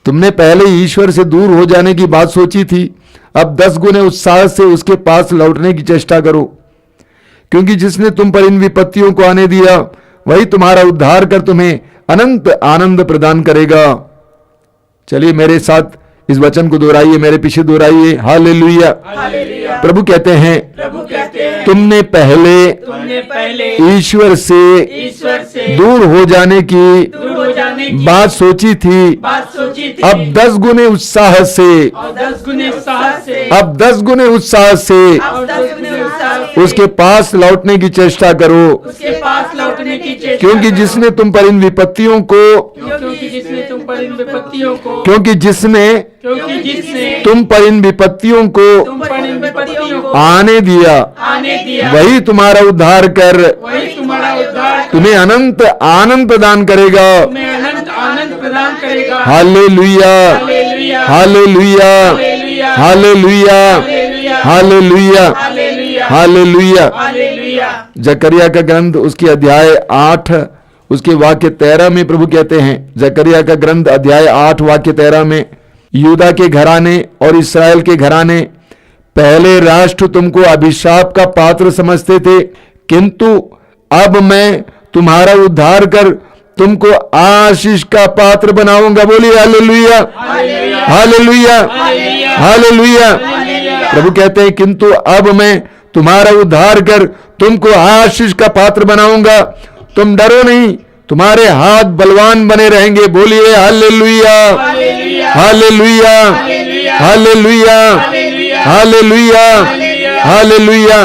तुमने पहले ईश्वर से दूर हो जाने की बात सोची थी, अब 10 गुने उत्साह से उसके पास लौटने की चेष्टा करो, क्योंकि जिसने तुम पर इन विपत्तियों को आने दिया वही तुम्हारा उद्धार कर तुम्हें अनंत आनंद प्रदान करेगा। चलिए मेरे साथ इस वचन को दोहराइए, मेरे पीछे दोहराइए, हालेलुया। प्रभु कहते हैं, तुमने पहले ईश्वर से दूर हो जाने की बात सोची थी, अब 10 गुने उत्साह से, अब 10 गुने उत्साह से उसके पास लौटने की चेष्टा करो, क्योंकि जिसने तुम पर इन विपत्तियों को, क्योंकि जिसने तुम पर इन विपत्तियों को आने दिया वही तुम्हारा उद्धार कर तुम्हें अनंत आनंद प्रदान करेगा। Hallelujah, hallelujah, hallelujah, hallelujah, hallelujah. जकरिया का ग्रंथ उसके अध्याय 8 उसके वाक्य 13 में प्रभु कहते हैं, जकरिया का ग्रंथ अध्याय 8 वाक्य 13 में, यूदा के घराने और इस्राएल के घराने पहले राष्ट्र तुमको अभिशाप का पात्र समझते थे, किंतु अब मैं तुम्हारा उद्धार कर तुमको आशीष का पात्र बनाऊंगा। बोलिए हालेलुया, हालेलुया, हालेलुया। प्रभु कहते हैं, किंतु अब मैं तुम्हारा उद्धार कर तुमको आशीष का पात्र बनाऊंगा, तुम डरो नहीं, तुम्हारे हाथ बलवान बने रहेंगे। बोलिए hallelujah, hallelujah, hallelujah, hallelujah, hallelujah.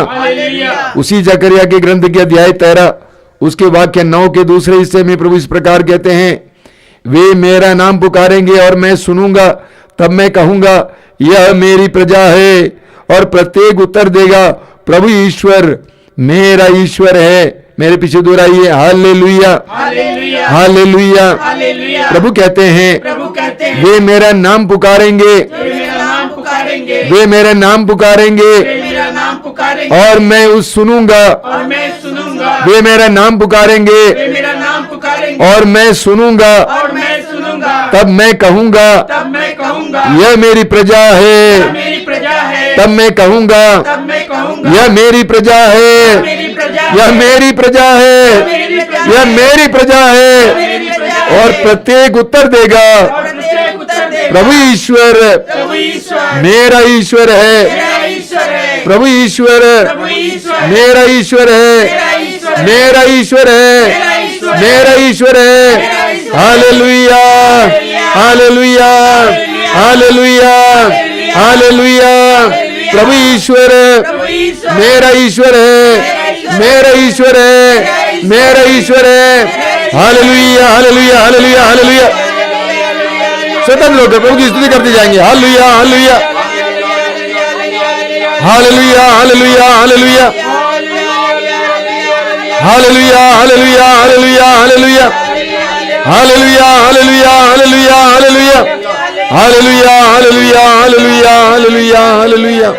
उसी जकरिया के ग्रंथ के अध्याय 13 उसके वाक्य 9 के दूसरे हिस्से में प्रभु इस प्रकार कहते हैं, वे मेरा नाम पुकारेंगे और मैं सुनूंगा, तब मैं कहूंगा यह मेरी प्रजा है, और प्रत्येक उत्तर देगा प्रभु ईश्वर मेरा ईश्वर है। मेरे पीछे दोहराइए, हालेलुया, हालेलुया। प्रभु कहते हैं, वे मेरा नाम पुकारेंगे, वे मेरा नाम पुकारेंगे और मैं उस सुनूंगा, वे मेरा नाम पुकारेंगे और मैं सुनूंगा, तब मैं कहूंगा यह मेरी प्रजा है, तब मैं कहूंगा यह मेरी प्रजा है, यह मेरी प्रजा है, यह मेरी प्रजा है, और प्रत्येक उत्तर देगा प्रभु ईश्वर मेरा ईश्वर है, प्रभु ईश्वर मेरा ईश्वर है, मेरा ईश्वर है, मेरा ईश्वर है। Hallelujah, hallelujah, hallelujah, hallelujah. प्रभु ईश्वर मेरा ईश्वर है, मेरा ईश्वर है, मेरा ईश्वर है। Hallelujah, hallelujah, hallelujah, hallelujah. स्वतंत्र होकर प्रभु की स्तुति करते जाएंगे। Hallelujah, hallelujah, hallelujah, hallelujah, hallelujah, hallelujah, hallelujah, hallelujah, hallelujah, hallelujah, hallelujah, hallelujah, hallelujah, hallelujah, hallelujah, hallelujah, hallelujah, hallelujah.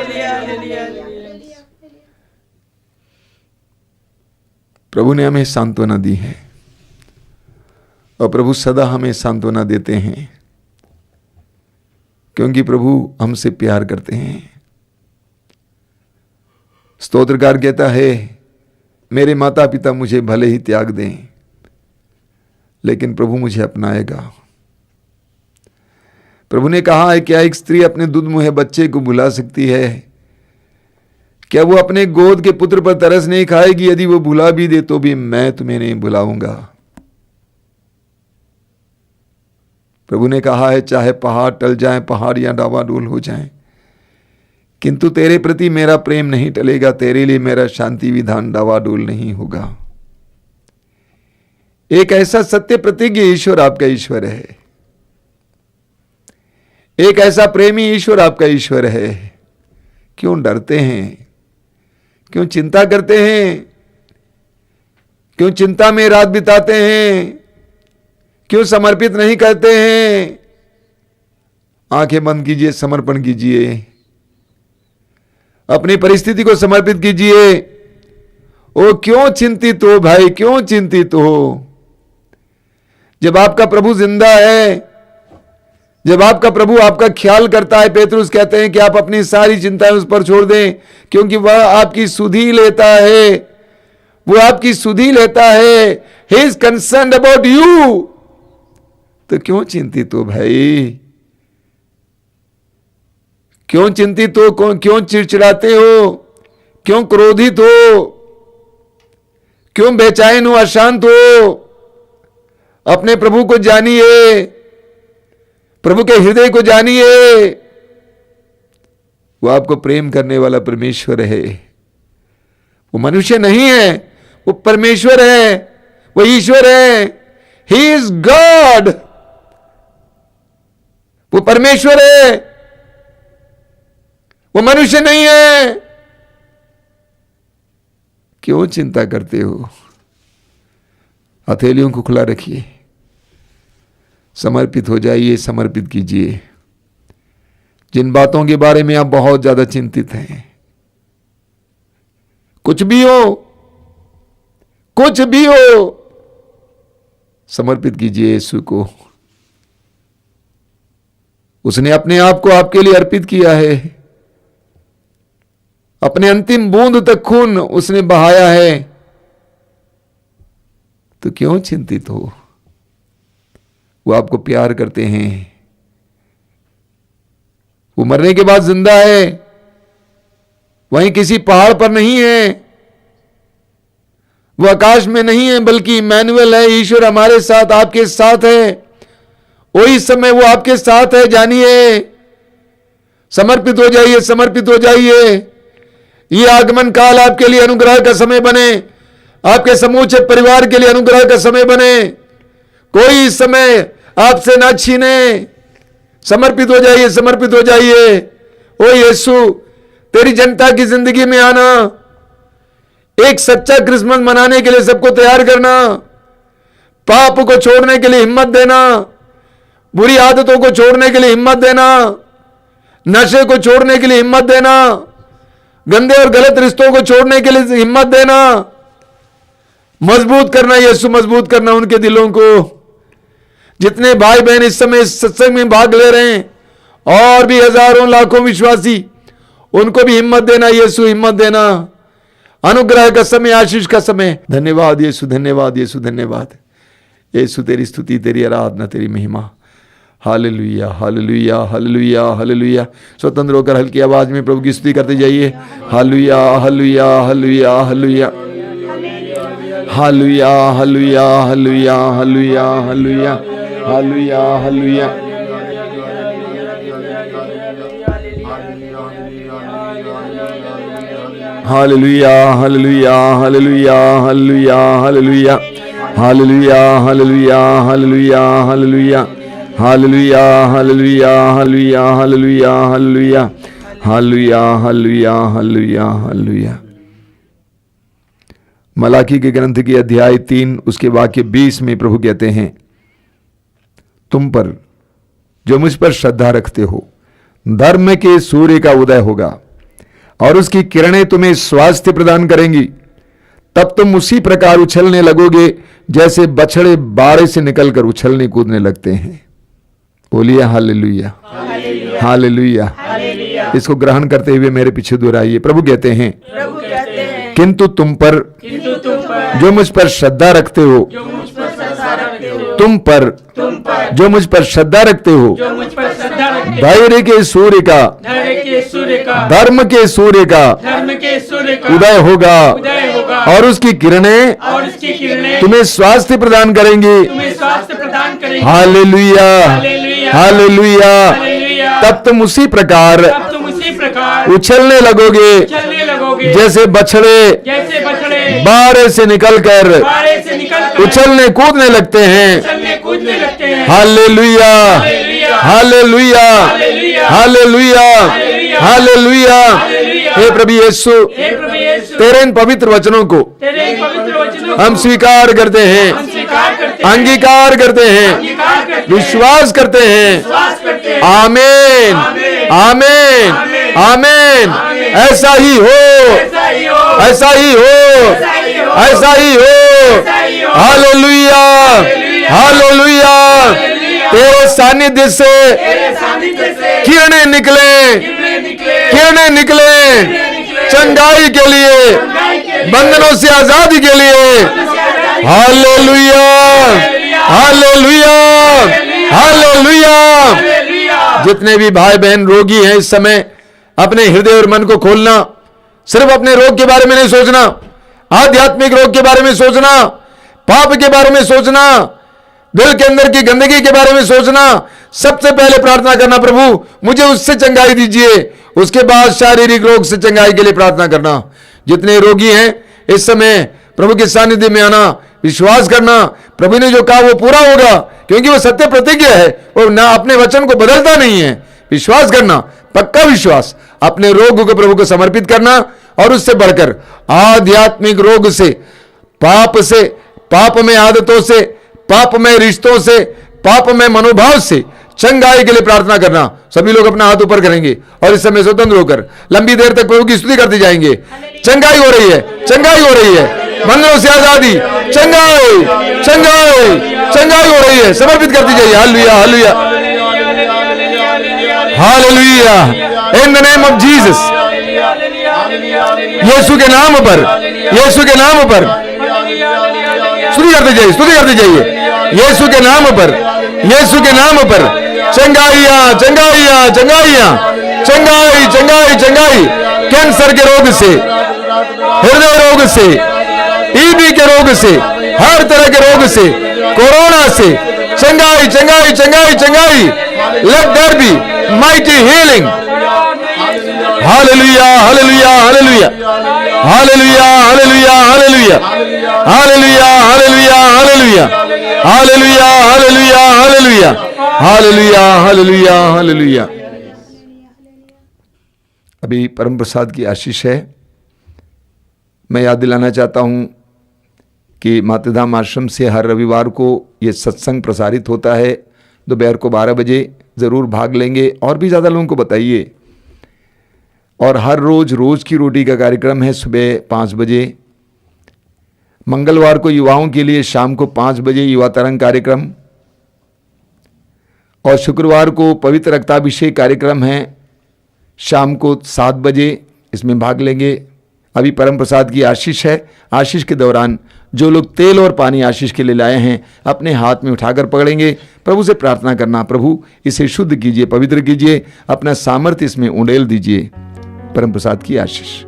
प्रभु ने हमें सांत्वना दी है और प्रभु सदा हमें सांत्वना देते हैं, क्योंकि प्रभु हमसे प्यार करते हैं। स्तोत्रकार कहता है, मेरे माता पिता मुझे भले ही त्याग दें, लेकिन प्रभु मुझे अपनाएगा। प्रभु ने कहा है, क्या एक स्त्री अपने दूध मुहे बच्चे को भुला सकती है? क्या वो अपने गोद के पुत्र पर तरस नहीं खाएगी? यदि वो भुला भी दे तो भी मैं तुम्हें नहीं भुलाऊंगा। प्रभु ने कहा है, चाहे पहाड़ टल जाएं, पहाड़ियां डावाडोल हो जाएं, किंतु तेरे प्रति मेरा प्रेम नहीं टलेगा, तेरे लिए मेरा शांति विधान डावाडोल नहीं होगा। एक ऐसा सत्य प्रतिज्ञ ईश्वर आपका ईश्वर है, एक ऐसा प्रेमी ईश्वर आपका ईश्वर है। क्यों डरते हैं? क्यों चिंता करते हैं? क्यों चिंता में रात बिताते हैं? क्यों समर्पित नहीं करते हैं? आंखें बंद कीजिए, समर्पण कीजिए, अपनी परिस्थिति को समर्पित कीजिए। ओ क्यों चिंतित हो भाई, क्यों चिंतित हो? जब आपका प्रभु जिंदा है, जब आपका प्रभु आपका ख्याल करता है, पेतरुस कहते हैं कि आप अपनी सारी चिंताएं उस पर छोड़ दें, क्योंकि वह आपकी सुधि लेता है, वो आपकी सुधि लेता है। He is concerned about you. तो क्यों चिंतित हो भाई, क्यों चिंतित हो? क्यों चिड़चिड़ाते हो? क्यों क्रोधित हो? क्यों बेचैन हो, अशांत हो? अपने प्रभु को जानिए, प्रभु के हृदय को जानिए। वो आपको प्रेम करने वाला परमेश्वर है, वो मनुष्य नहीं है, वो परमेश्वर है, वो ईश्वर है। ही इज गॉड, वो परमेश्वर है, वो मनुष्य नहीं है। क्यों चिंता करते हो? हथेलियों को खुला रखिए, समर्पित हो जाइए, समर्पित कीजिए। जिन बातों के बारे में आप बहुत ज्यादा चिंतित हैं, कुछ भी हो, कुछ भी हो, समर्पित कीजिए यीशु को। उसने अपने आप को आपके लिए अर्पित किया है, अपने अंतिम बूंद तक खून उसने बहाया है। तो क्यों चिंतित हो? वो आपको प्यार करते हैं, वो मरने के बाद जिंदा है, वहीं किसी पहाड़ पर नहीं है, वो आकाश में नहीं है, बल्कि इमैनुअल है। ईश्वर हमारे साथ, आपके साथ है। वही समय वो आपके साथ है, जानिए। समर्पित हो जाइए, समर्पित हो जाइए। ये आगमन काल आपके लिए अनुग्रह का समय बने, आपके समूचे परिवार के लिए अनुग्रह का समय बने। कोई समय आपसे ना छीने। समर्पित हो जाइए, समर्पित हो जाइए। ओ यीशु, तेरी जनता की जिंदगी में आना, एक सच्चा क्रिसमस मनाने के लिए सबको तैयार करना, पाप को छोड़ने के लिए हिम्मत देना, बुरी आदतों को छोड़ने के लिए हिम्मत देना, नशे को छोड़ने के लिए हिम्मत देना, गंदे और गलत रिश्तों को छोड़ने के लिए हिम्मत देना, मजबूत करना यीशु, मजबूत करना उनके दिलों को। जितने भाई बहन इस समय इस सत्संग में भाग ले रहे हैं, और भी हजारों लाखों विश्वासी, उनको भी हिम्मत देना यीशु, हिम्मत देना। अनुग्रह का समय, आशीष का समय। धन्यवाद यीशु, धन्यवाद यीशु, धन्यवाद यीशु। तेरी स्तुति, तेरी आराधना, तेरी महिमा। Hallelujah, hallelujah, hallelujah, hallelujah. स्वतंत्र होकर हल्की आवाज में प्रभु की स्तुति करते जाइए। Hallelujah, hallelujah, hallelujah, hallelujah, hallelujah, hallelujah, hallelujah, hallelujah, hallelujah, hallelujah, hallelujah. Hallelujah, hallelujah, hallelujah, hallelujah, hallelujah, hallelujah, hallelujah, hallelujah, hallelujah, hallelujah, hallelujah, hallelujah, hallelujah, hallelujah, hallelujah, hallelujah, hallelujah, hallelujah. Malachi के ग्रंथ की अध्याय 3 उसके वाक्य 20 में प्रभु कहते हैं, तुम पर जो मुझ पर श्रद्धा रखते हो, धर्म के सूर्य का उदय होगा और उसकी किरणें तुम्हें स्वास्थ्य प्रदान करेंगी। तब तुम उसी प्रकार उछलने लगोगे जैसे बछड़े बाड़े से निकलकर उछलने कूदने लगते हैं। बोलिए हालेलुया, हालेलुया। इसको ग्रहण करते हुए मेरे पीछे दोहराइए। प्रभु कहते हैं, किंतु तुम पर जो मुझ पर श्रद्धा रखते हो, तुम पर जो मुझ पर श्रद्धा रखते हो, धैर्य के सूर्य का, धर्म के सूर्य का उदय होगा और उसकी किरणें तुम्हें स्वास्थ्य प्रदान करेंगी। Hallelujah, hallelujah. तब तुम उसी प्रकार उछलने लगोगे जैसे बछड़े बाड़े से निकलकर उछलने कूदने लगते हैं। हालेलुया, हालेलुया, हालेलुया, हालेलुया, हे प्रभु यीशु, हे प्रभु यीशु, तेरे इन पवित्र वचनों को तेरे इन पवित्र वचनों को हम स्वीकार करते हैं, हम स्वीकार करते हैं, अंगीकार करते हैं, अंगीकार करते हैं, विश्वास करते हैं। विश्वास करते हैं। आमीन, आमीन, आमीन। ऐसा ही हो, ऐसा ही हो, ऐसा ही हो, ऐसा ही हो। Hallelujah, hallelujah. तेरे सानिध्य से तेरे सानिध्य से किरणें निकले, निकले, किरणें निकले चंगाई के लिए, बंधनों से आजादी के लिए। Hallelujah, hallelujah, hallelujah. जितने भी भाई बहन रोगी हैं इस समय, अपने हृदय और मन को खोलना, सिर्फ अपने रोग के बारे में नहीं सोचना, आध्यात्मिक रोग के बारे में सोचना, पाप के बारे में सोचना, दिल के अंदर की गंदगी के बारे में सोचना। सबसे पहले प्रार्थना करना, प्रभु मुझे उससे चंगाई दीजिए। उसके बाद शारीरिक रोग से चंगाई के लिए प्रार्थना करना। जितने रोगी हैं इस समय प्रभु के सानिध्य में आना, विश्वास करना, प्रभु ने जो कहा वो पूरा होगा, क्योंकि वो सत्य प्रतिज्ञा है, वो ना अपने वचन को बदलता नहीं है। विश्वास करना, पक्का विश्वास, अपने रोग को प्रभु को समर्पित करना, और उससे बढ़कर आध्यात्मिक रोग से, पाप में आदतों से, पाप में रिश्तों से, पाप में मनोभाव से चंगाई के लिए प्रार्थना करना। सभी लोग अपना हाथ ऊपर करेंगे और इस समय स्वतंत्र होकर लंबी देर तक प्रभु की स्तुति करते जाएंगे। चंगाई हो रही है, चंगाई हो रही है, बंधनों से आजादी, चंगाई, चंगाई, चंगाई हो रही है। समर्पित करती जाइए। Hallelujah, hallelujah, hallelujah. In the name of Jesus, Yeshu के नाम पर, यीशु के नाम पर स्तुति करते जाइए, स्तुति करते जाइए। यीशु के नाम पर, यीशु के नाम पर चंगाइयां, चंगाइयां, चंगाइयां, चंगाई, चंगाई, चंगाई। कैंसर के रोग से, हृदय रोग से, टीबी के रोग से, हर तरह के रोग से, कोरोना से चंगाई, चंगाई, चंगाई, चंगाई। Let there be mighty healing. Hallelujah, hallelujah, hallelujah, hallelujah, hallelujah, hallelujah, hallelujah, hallelujah, hallelujah, hallelujah, hallelujah, hallelujah, hallelujah, hallelujah, hallelujah. अभी परम प्रसाद की आशीष है। मैं याद दिलाना चाहता हूं कि मातृधाम आश्रम से हर रविवार को ये सत्संग प्रसारित होता है दोपहर को 12 बजे। ज़रूर भाग लेंगे और भी ज़्यादा लोगों को बताइए। और हर रोज़ की रोटी का कार्यक्रम है सुबह 5 बजे। मंगलवार को युवाओं के लिए शाम को 5 बजे युवा तरंग कार्यक्रम, और शुक्रवार को पवित्र रक्ताभिषेक कार्यक्रम है शाम को 7 बजे। इसमें भाग लेंगे। अभी परम प्रसाद की आशीष है। आशीष के दौरान जो लोग तेल और पानी आशीष के लिए लाए हैं अपने हाथ में उठाकर पकड़ेंगे। प्रभु से प्रार्थना करना, प्रभु इसे शुद्ध कीजिए, पवित्र कीजिए, अपना सामर्थ्य इसमें उंडेल दीजिए। परम प्रसाद की आशीष।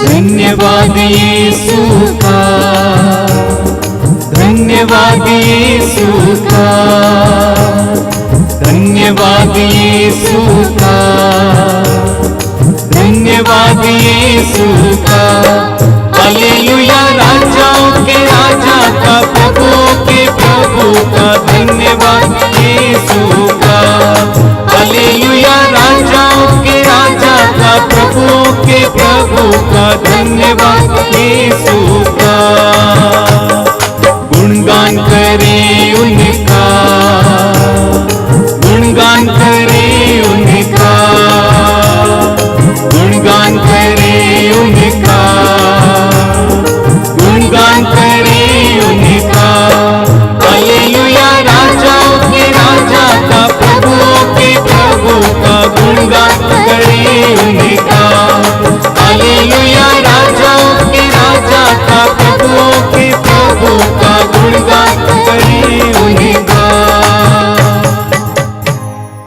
धन्यवाद यीशु का, धन्यवाद यीशु का, धन्यवाद यीशु का, धन्यवाद यीशु का। हालेलुया, राजाओं के राजा का, प्रभु के प्रभु का, धन्यवाद यीशु का। हालेलुया, राजाओं के राजा का, प्रभु के प्रभु का, धन्यवाद यीशु